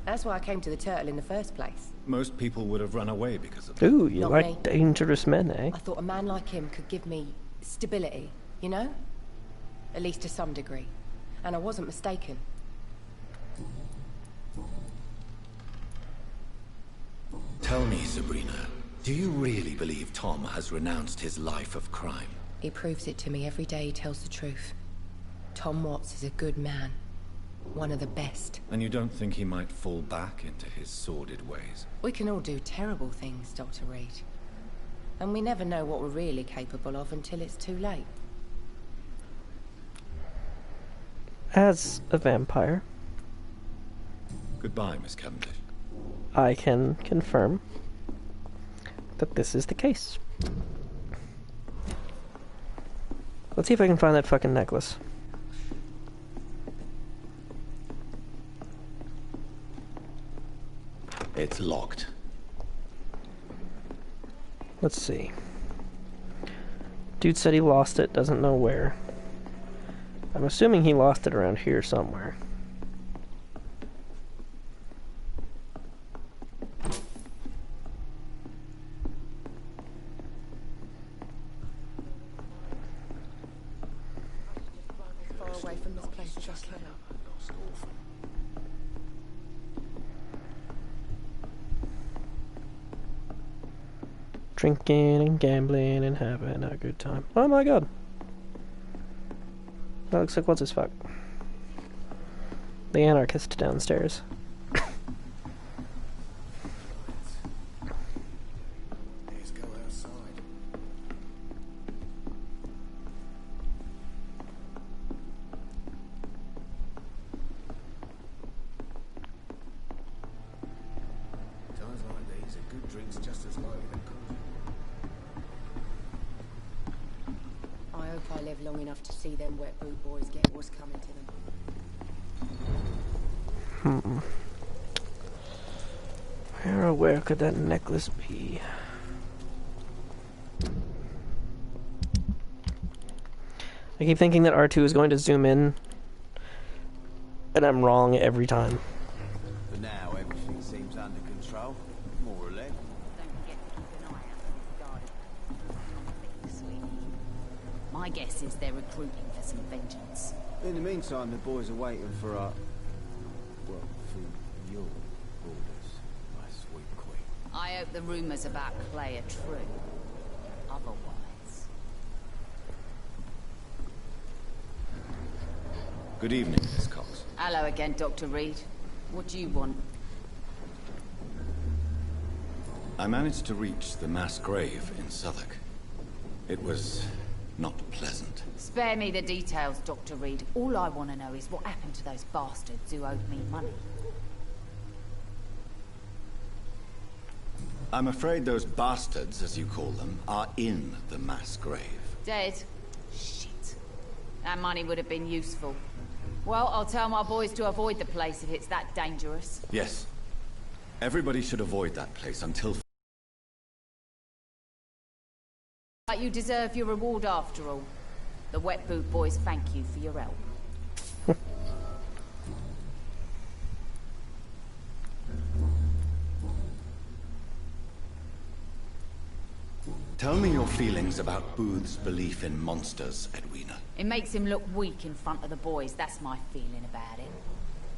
That's why I came to the Turtle in the first place. Most people would have run away because of it. Ooh, you Not like me. dangerous men, eh? I thought a man like him could give me stability, you know? At least to some degree. And I wasn't mistaken. Tell me, Sabrina, do you really believe Tom has renounced his life of crime? He proves it to me every day he tells the truth. Tom Watts is a good man. One of the best. And you don't think he might fall back into his sordid ways? We can all do terrible things, Dr. Reed. And we never know what we're really capable of until it's too late. As a vampire, Goodbye, Miss Cavendish. I can confirm that this is the case. Let's see if I can find that fucking necklace. It's locked. Let's see. Dude said he lost it, doesn't know where. I'm assuming he lost it around here somewhere. Far away from this place just like that. Drinking and gambling and having a good time. Oh my god. That looks like what's his fuck? The anarchist downstairs. Let's go outside. Times like these, a good drink's just as likely to cause. I hope I live long enough to see them wet boot boys get what's coming to them. Where, oh where could that necklace be? I keep thinking that R2 is going to zoom in, and I'm wrong every time. For now, everything seems under control, more or less. Don't forget to keep an eye out for this guard My guess is they're recruiting for some vengeance. In the meantime, the boys are waiting for our... well, for your orders, my sweet queen. I hope the rumors about Clay are true. Otherwise... Good evening, Miss Cox. Hello again, Dr. Reed. What do you want? I managed to reach the mass grave in Southwark. It was not pleasant. Spare me the details, Dr. Reed. All I want to know is what happened to those bastards who owed me money. I'm afraid those bastards, as you call them, are in the mass grave. Dead? Shit. That money would have been useful. Well, I'll tell my boys to avoid the place if it's that dangerous. Yes. Everybody should avoid that place until... But you deserve your reward after all. The Wet Boot Boys thank you for your help. Tell me your feelings about Booth's belief in monsters, Edwina. It makes him look weak in front of the boys, that's my feeling about him.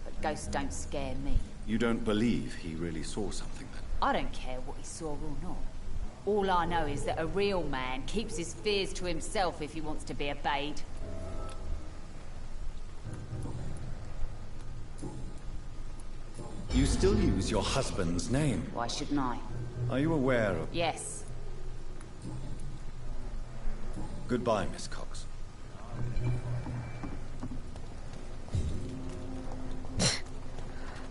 But ghosts don't scare me. You don't believe he really saw something then? I don't care what he saw or not. All I know is that a real man keeps his fears to himself if he wants to be obeyed. You still use your husband's name. Why shouldn't I? Are you aware of... Yes. Goodbye, Miss Cox.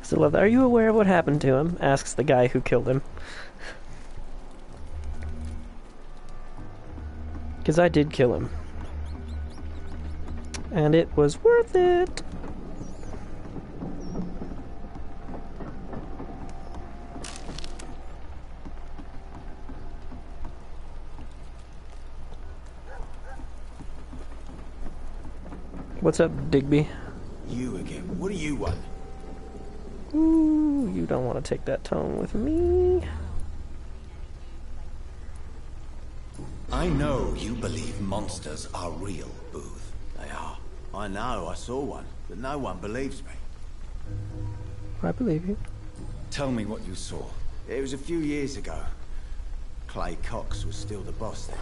So, are you aware of what happened to him? Asks the guy who killed him. Because I did kill him. And it was worth it! What's up, Digby? You again. What do you want? Ooh, you don't want to take that tone with me. I know you believe monsters are real, Booth. They are. I know, I saw one, but no one believes me. I believe you. Tell me what you saw. It was a few years ago. Clay Cox was still the boss then.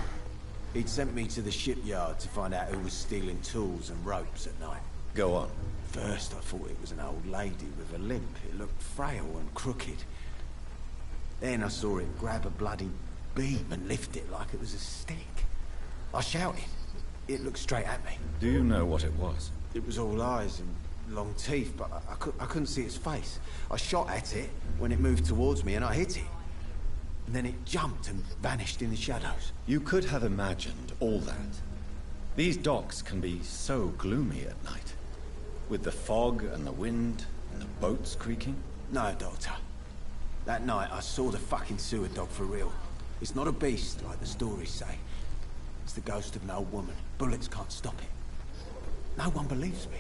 He'd sent me to the shipyard to find out who was stealing tools and ropes at night. Go on. First I thought it was an old lady with a limp. It looked frail and crooked. Then I saw it grab a bloody beam and lift it like it was a stick. I shouted. It looked straight at me. Do you know what it was? It was all eyes and long teeth, but I couldn't see its face. I shot at it when it moved towards me and I hit it. And then it jumped and vanished in the shadows. You could have imagined all that. These docks can be so gloomy at night. With the fog and the wind and the boats creaking. No, Doctor. That night I saw the fucking sewer dog for real. It's not a beast like the stories say. It's the ghost of an old woman. Bullets can't stop it. No one believes me.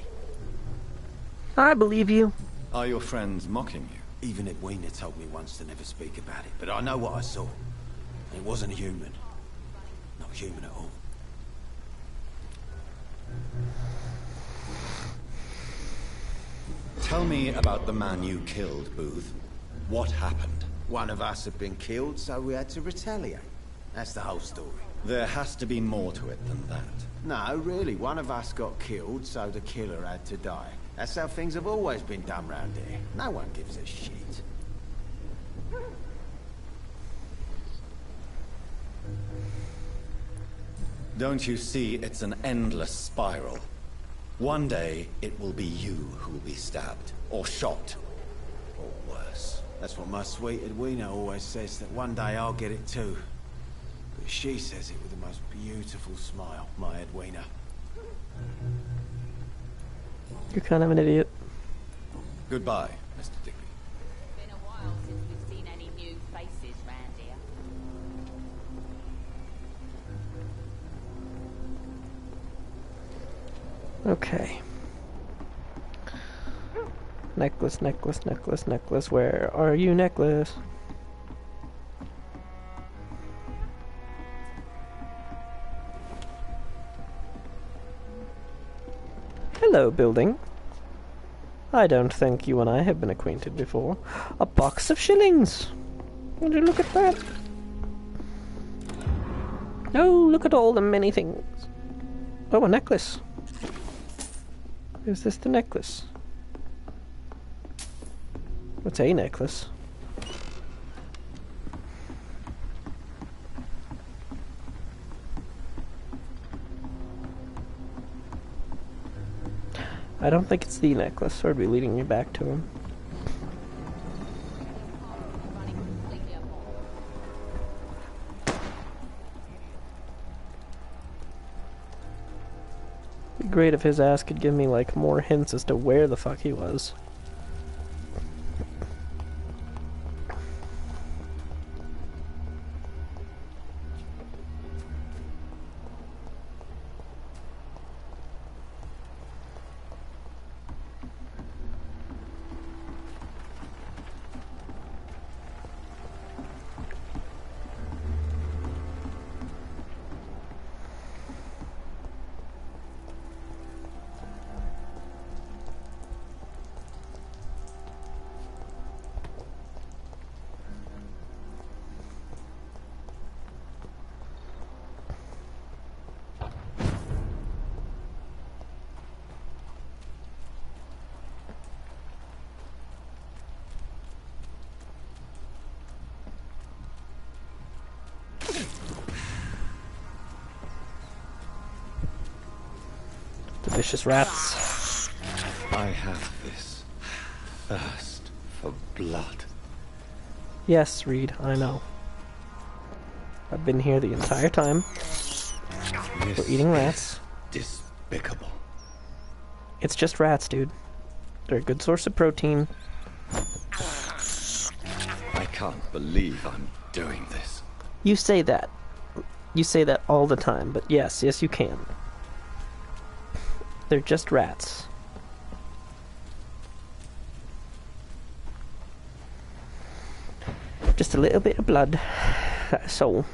I believe you. Are your friends mocking you? Even Edwina told me once to never speak about it, but I know what I saw. It wasn't a human. Not human at all. Tell me about the man you killed, Booth. What happened? One of us had been killed, so we had to retaliate. That's the whole story. There has to be more to it than that. No, really. One of us got killed, so the killer had to die. That's how things have always been done round here. No one gives a shit. Don't you see it's an endless spiral? One day, it will be you who will be stabbed, or shot, or worse. That's what my sweet Edwina always says, that one day I'll get it too. But she says it with the most beautiful smile, my Edwina. You're kind of an idiot. Goodbye, Mr. Digby. It's been a while since we've seen any new faces round here. Okay. Necklace, necklace, necklace, necklace. Where are you, necklace? Hello, building. I don't think you and I have been acquainted before. A box of shillings! Would you look at that? Oh, look at all the many things. Oh, a necklace. Is this the necklace? What's a necklace? I don't think it's the necklace, or it'd be leading me back to him. It'd be great if his ass could give me, like, more hints as to where the fuck he was. Vicious rats. I have this thirst for blood. Yes, Reed, I know. I've been here the entire time. We're eating rats. Despicable. It's just rats, dude. They're a good source of protein. I can't believe I'm doing this. You say that. You say that all the time, but yes, you can. They're just rats. Just a little bit of blood. That's all.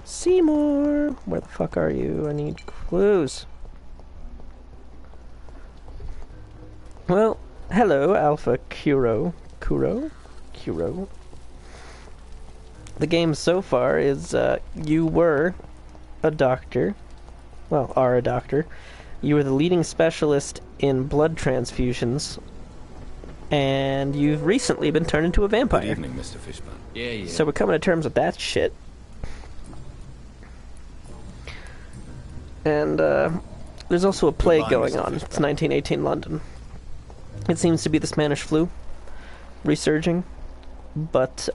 Seymour! Where the fuck are you? I need clues. Well, hello, Alpha Kuro. Kuro? The game so far is, you were a doctor. Well, are a doctor. You were the leading specialist in blood transfusions. And you've recently been turned into a vampire. Good evening, Mr. Fishburne. Yeah. So we're coming to terms with that shit. And, there's also a plague going on. It's 1918 London. It seems to be the Spanish flu. Resurging. But,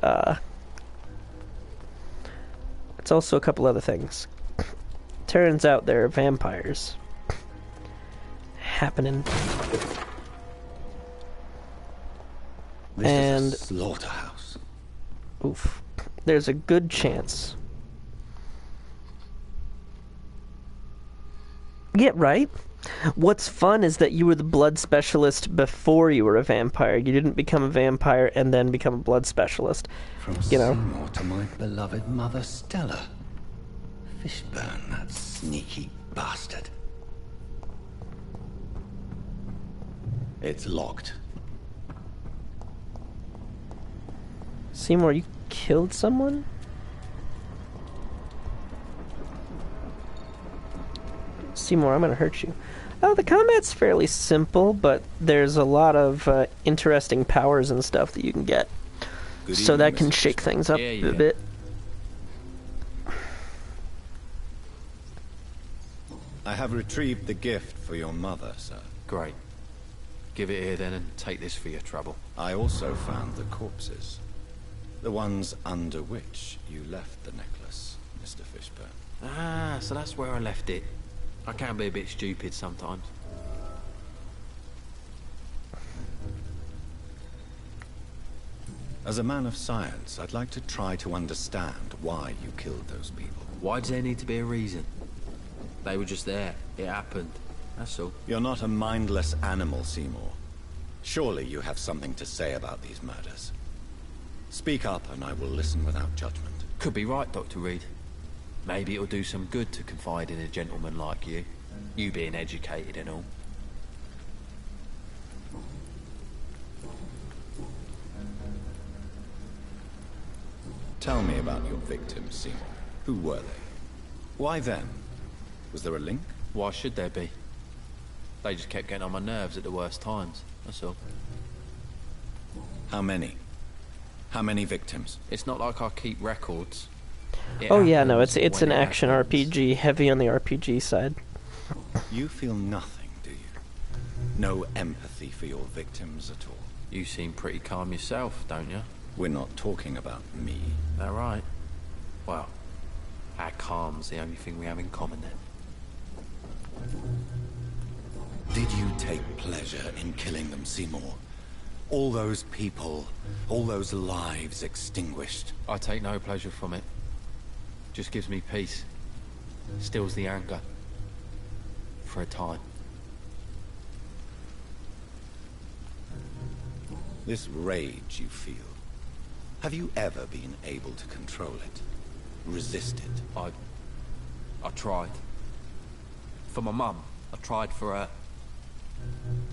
it's also a couple other things. Turns out there are vampires happening. This is a slaughterhouse. Oof. There's a good chance. Yeah, right? What's fun is that you were the blood specialist before you were a vampire. You didn't become a vampire and then become a blood specialist. From you know? Seymour to my beloved mother Stella. Fishburne, that sneaky bastard. It's locked. Seymour, you killed someone? Seymour, I'm gonna hurt you. Oh, the combat's fairly simple, but there's a lot of interesting powers and stuff that you can get. So that can shake things up a bit. I have retrieved the gift for your mother, sir. Great. Give it here then and take this for your trouble. I also found the corpses. The ones under which you left the necklace, Mr. Fishburne. Ah, so that's where I left it. I can be a bit stupid sometimes. As a man of science, I'd like to try to understand why you killed those people. Why does there need to be a reason? They were just there. It happened. That's all. You're not a mindless animal, Seymour. Surely you have something to say about these murders. Speak up and I will listen without judgment. Could be right, Dr. Reed. Maybe it'll do some good to confide in a gentleman like you. You being educated and all. Tell me about your victims, Seymour. Who were they? Why them? Was there a link? Why should there be? They just kept getting on my nerves at the worst times, that's all. How many? How many victims? It's not like I keep records. Oh yeah, no, it's an action RPG, heavy on the RPG side. You feel nothing, do you? No empathy for your victims at all? You seem pretty calm yourself, don't you? We're not talking about me. That right? Well, our calm's the only thing we have in common then. Did you take pleasure in killing them, Seymour? All those people, all those lives extinguished. I take no pleasure from it. Just gives me peace. Stills the anger. For a time. This rage you feel, have you ever been able to control it? Resist it? I tried. For my mum. I tried for her.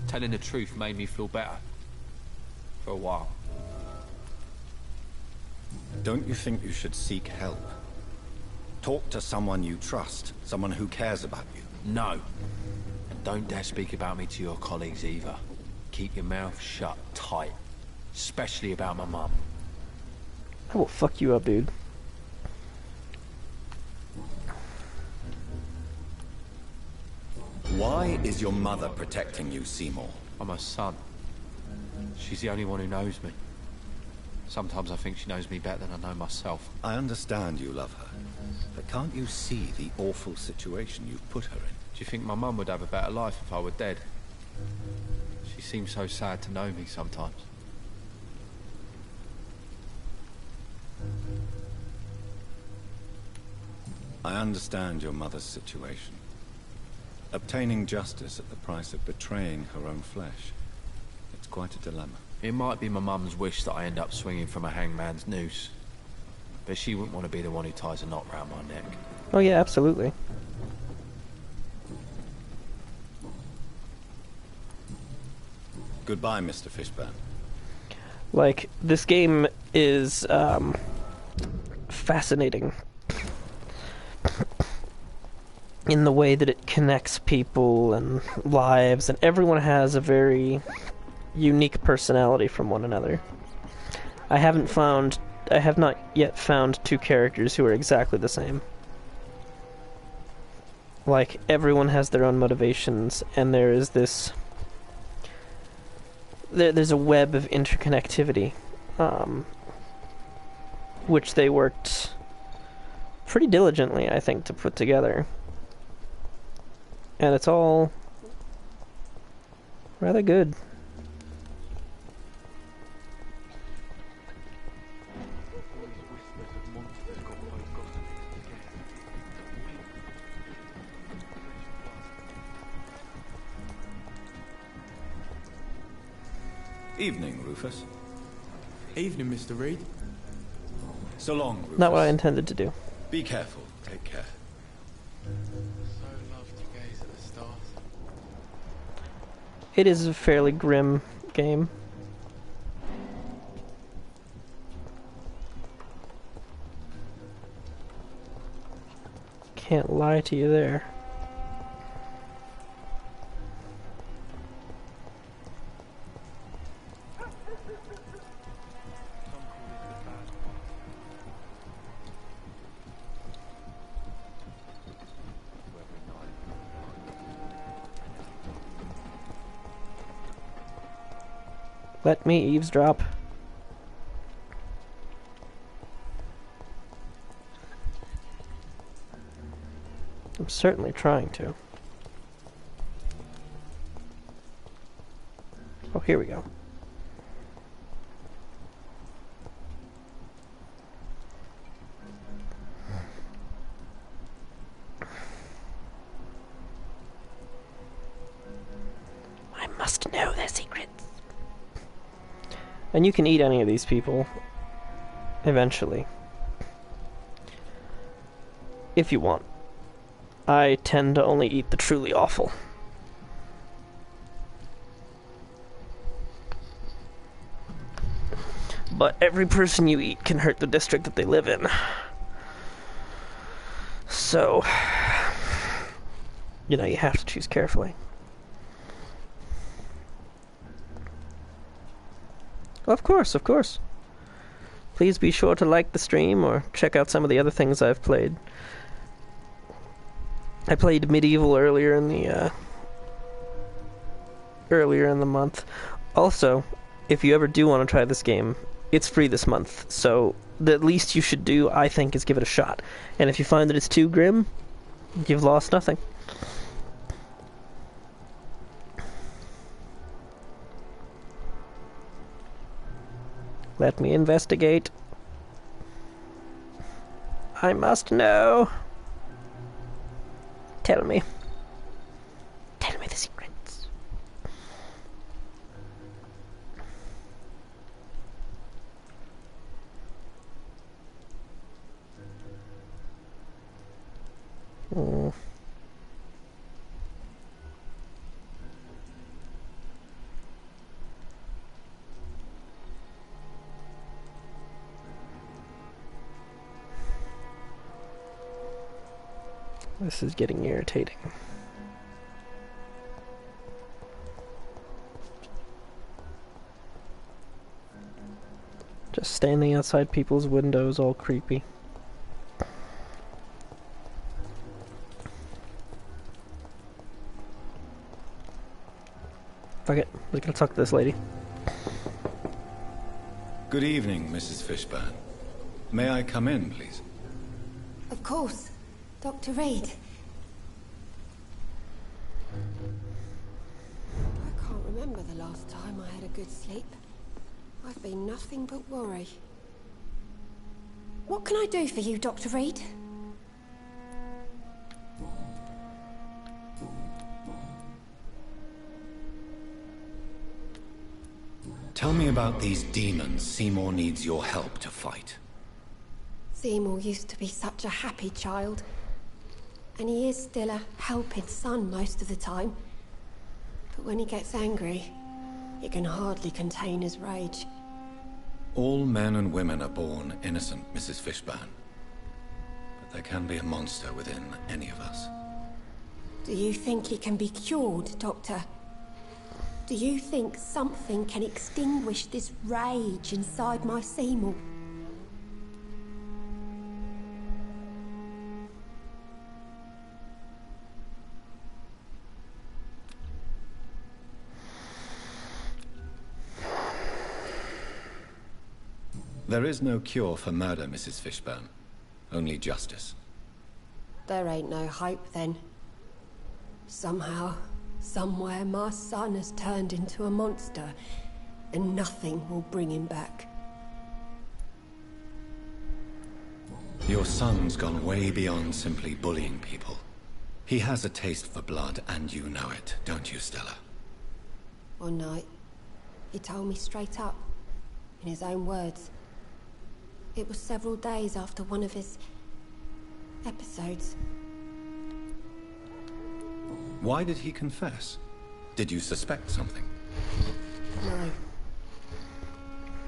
Telling the truth made me feel better. For a while. Don't you think you should seek help? Talk to someone you trust, someone who cares about you. No. And don't dare speak about me to your colleagues either. Keep your mouth shut tight. Especially about my mum. I will fuck you up, dude. Why is your mother protecting you, Seymour? I'm her son. She's the only one who knows me. Sometimes I think she knows me better than I know myself. I understand you love her, but can't you see the awful situation you've put her in? Do you think my mum would have a better life if I were dead? She seems so sad to know me sometimes. I understand your mother's situation. Obtaining justice at the price of betraying her own flesh. It's quite a dilemma. It might be my mum's wish that I end up swinging from a hangman's noose. But she wouldn't want to be the one who ties a knot round my neck. Oh yeah, absolutely. Goodbye, Mr. Fishburne. Like, this game is, fascinating. In the way that it connects people and lives, and everyone has a very unique personality from one another. I have not yet found two characters who are exactly the same. Like, everyone has their own motivations, and there is this... There's a web of interconnectivity, which they worked pretty diligently, I think, to put together. And it's all rather good. Evening, Rufus. Evening, Mr. Reed. So long, Rufus. Not what I intended to do. Be careful. Take care. It is a fairly grim game. Can't lie to you there. Let me eavesdrop. I'm certainly trying to. Oh, here we go. I must know their secrets. And you can eat any of these people eventually. if you want. I tend to only eat the truly awful. But every person you eat can hurt the district that they live in. So, you know, you have to choose carefully. Of course, of course. Please be sure to like the stream or check out some of the other things I've played. I played Medieval earlier in the month. Also, if you ever do want to try this game, it's free this month, so the least you should do, I think, is give it a shot. And if you find that it's too grim, you've lost nothing. Let me investigate. I must know. Tell me. Tell me the secrets. Hmm. This is getting irritating. Just standing outside people's windows, all creepy. Fuck it, we're gonna talk to this lady. Good evening, Mrs. Fishburne. May I come in, please? Of course. Dr. Reed. I can't remember the last time I had a good sleep. I've been nothing but worry. What can I do for you, Dr. Reed? Tell me about these demons Seymour needs your help to fight. Seymour used to be such a happy child. And he is still a helping son most of the time. But when he gets angry, he can hardly contain his rage. All men and women are born innocent, Mrs. Fishburne. But there can be a monster within any of us. Do you think he can be cured, Doctor? Do you think something can extinguish this rage inside my Seymour? There is no cure for murder, Mrs. Fishburne. Only justice. There ain't no hope, then. Somehow, somewhere, my son has turned into a monster, and nothing will bring him back. Your son's gone way beyond simply bullying people. He has a taste for blood, and you know it, don't you, Stella? One night, he told me straight up, in his own words. It was several days after one of his episodes. Why did he confess? Did you suspect something? No.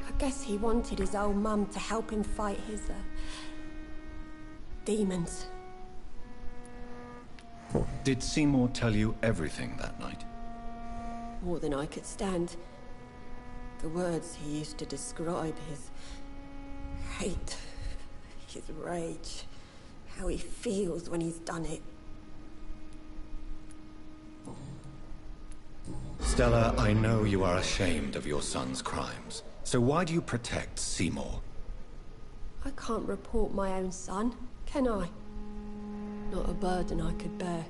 I guess he wanted his old mum to help him fight his, demons. Did Seymour tell you everything that night? More than I could stand. The words he used to describe his hate, his rage, how he feels when he's done it. Stella, I know you are ashamed of your son's crimes. So why do you protect Seymour? I can't report my own son, can I? Not a burden I could bear.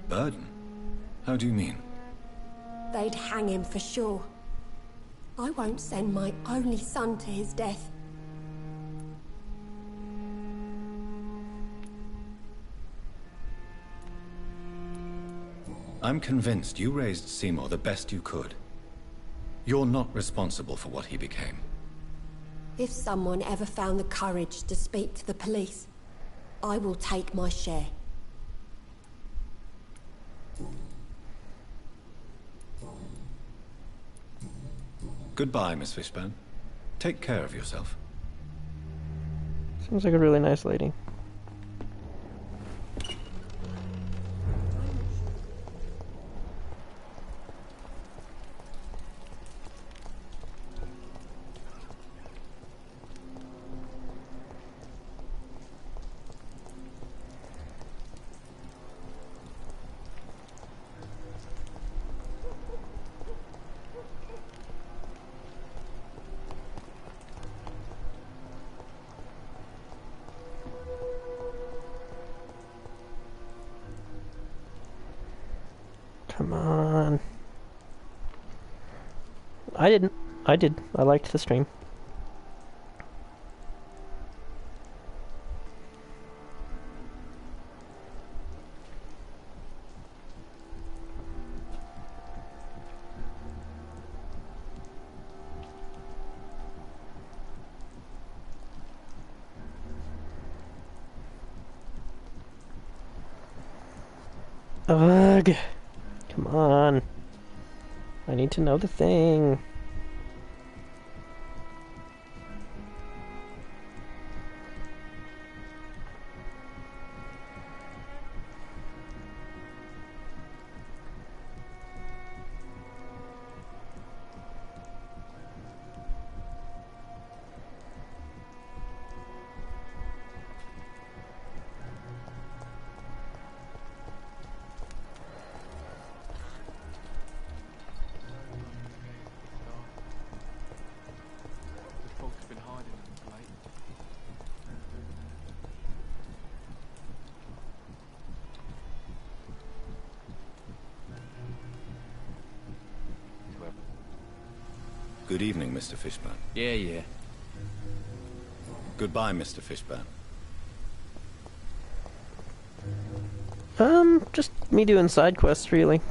Burden? How do you mean? They'd hang him for sure. I won't send my only son to his death. I'm convinced you raised Seymour the best you could. You're not responsible for what he became. If someone ever found the courage to speak to the police, I will take my share. Goodbye, Miss Fishburne. Take care of yourself. Seems like a really nice lady. Come on. I didn't. I did. I liked the stream. Ugh. Come on. I need to know the thing. Good evening, Mr. Fishburne. Yeah. Goodbye, Mr. Fishburne. Just me doing side quests, really.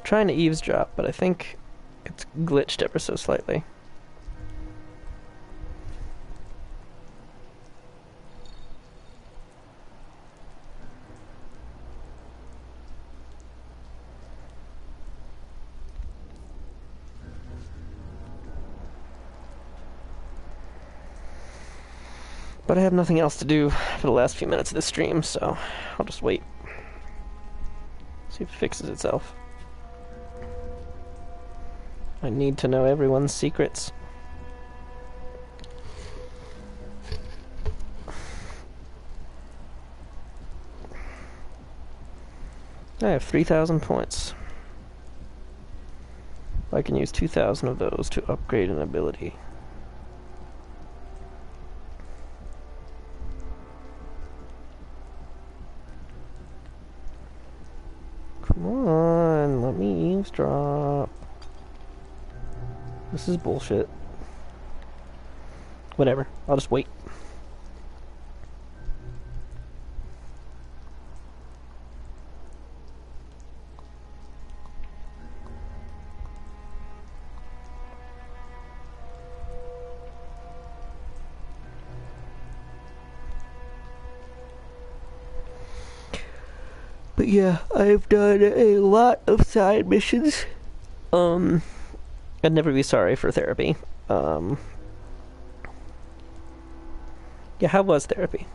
Trying to eavesdrop, but I think it's glitched ever so slightly. But I have nothing else to do for the last few minutes of this stream, so I'll just wait. See if it fixes itself. I need to know everyone's secrets. I have 3,000 points. I can use 2,000 of those to upgrade an ability. Come on, let me eavesdrop. This is bullshit. Whatever, I'll just wait. But yeah, I've done a lot of side missions. I'd never be sorry for therapy. Yeah, how was therapy?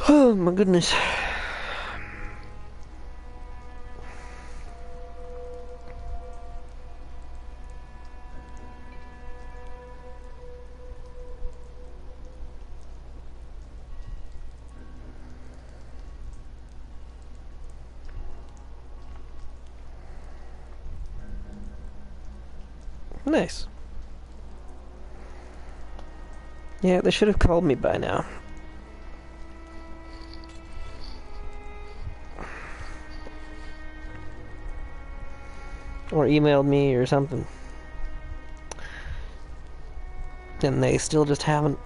Oh my goodness. Nice. Yeah, they should have called me by now. Or emailed me or something. And they still just haven't.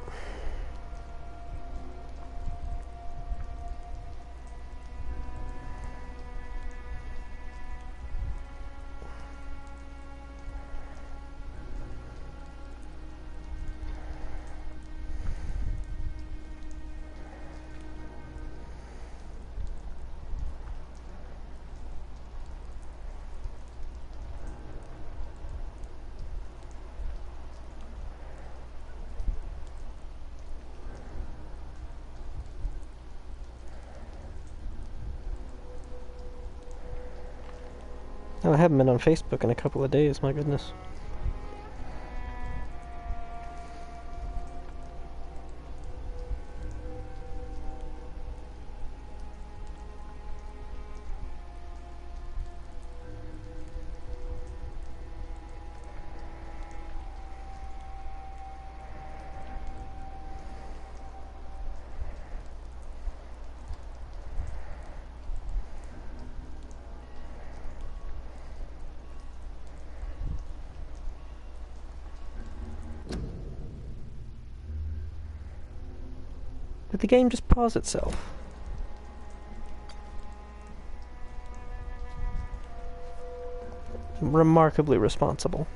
Oh, I haven't been on Facebook in a couple of days, my goodness. Did the game just pause itself? Remarkably responsible.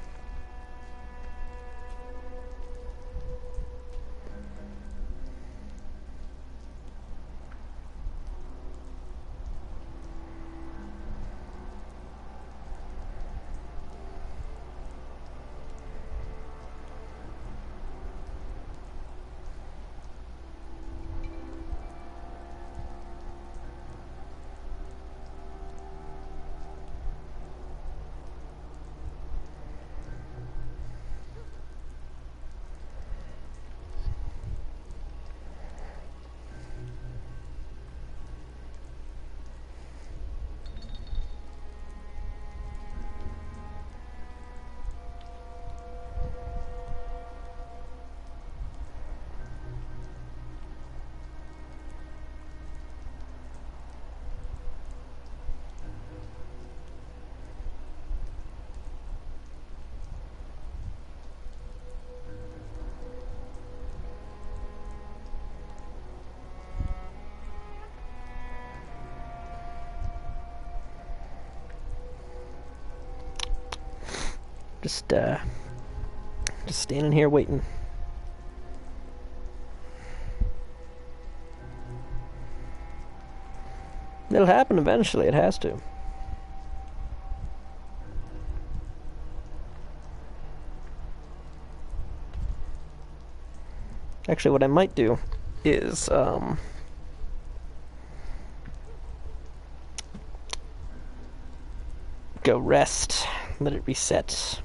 Just standing here waiting. It'll happen eventually, it has to. Actually, what I might do is, go rest, let it reset.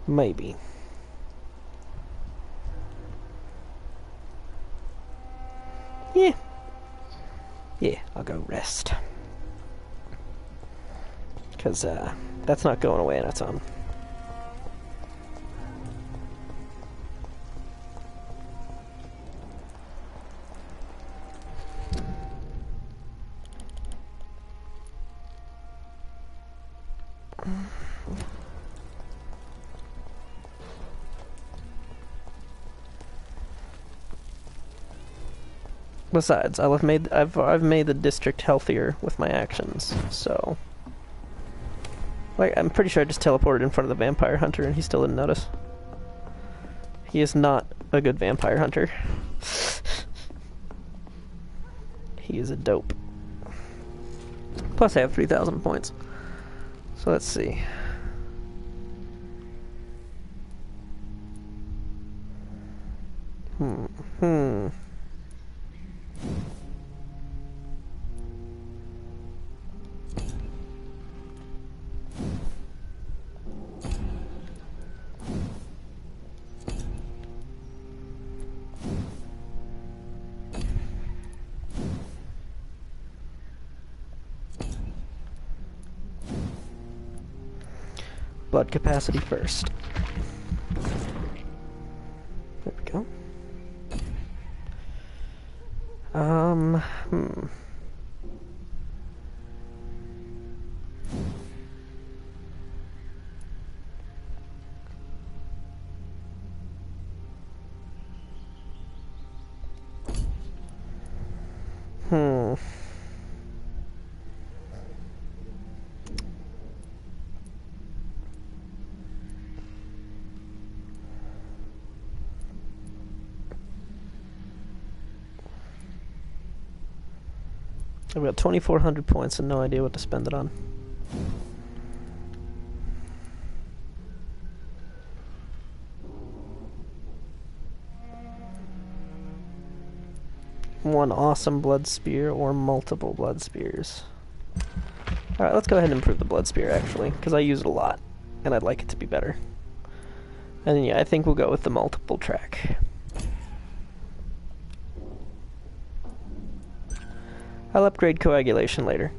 Maybe. Yeah. Yeah, I'll go rest. Because, that's not going away on its own. Besides, I've made the district healthier with my actions, so like I'm pretty sure I just teleported in front of the vampire hunter and he still didn't notice. He is not a good vampire hunter. He is a dope. Plus I have 3,000 points. So let's see. blood capacity first. There we go. I've got 2,400 points and no idea what to spend it on. One awesome blood spear or multiple blood spears. Alright, let's go ahead and improve the blood spear actually, because I use it a lot and I'd like it to be better. And then, yeah, I think we'll go with the multiple track. I'll upgrade coagulation later.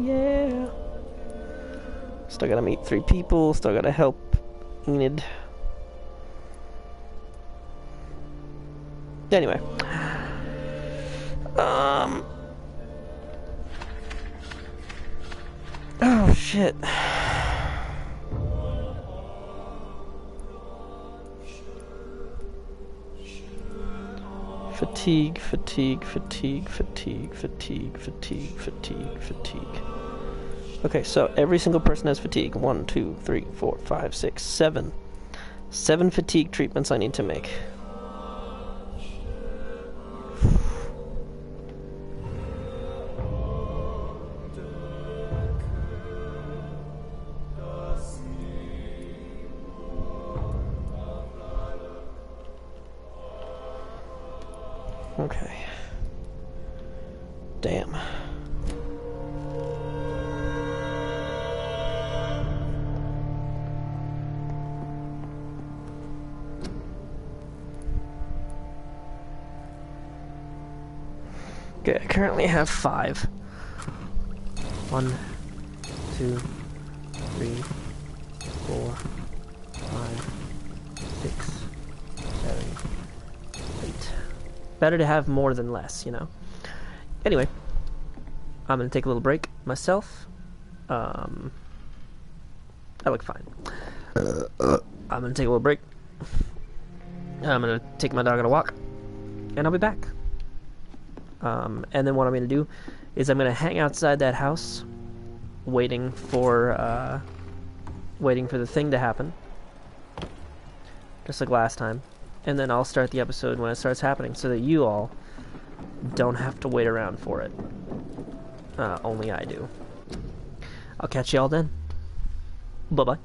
Yeah. Still gotta meet 3 people, still gotta help Enid. Anyway. Oh, shit. Fatigue, fatigue, fatigue, fatigue, fatigue, fatigue, fatigue, fatigue. Okay, so every single person has fatigue. 1, 2, 3, 4, 5, 6, 7. 7 fatigue treatments I need to make. Okay. Damn. Okay, I currently have 5. 1, 2, 3, 4, 5, 6, 7, 8. Better to have more than less, you know. Anyway, I'm gonna take a little break myself. I look fine. I'm gonna take a little break. I'm gonna take my dog on a walk, and I'll be back. And then what I'm gonna do is I'm gonna hang outside that house, waiting for the thing to happen, just like last time. And then I'll start the episode when it starts happening, so that you all don't have to wait around for it. Only I do. I'll catch you all then. Bye-bye.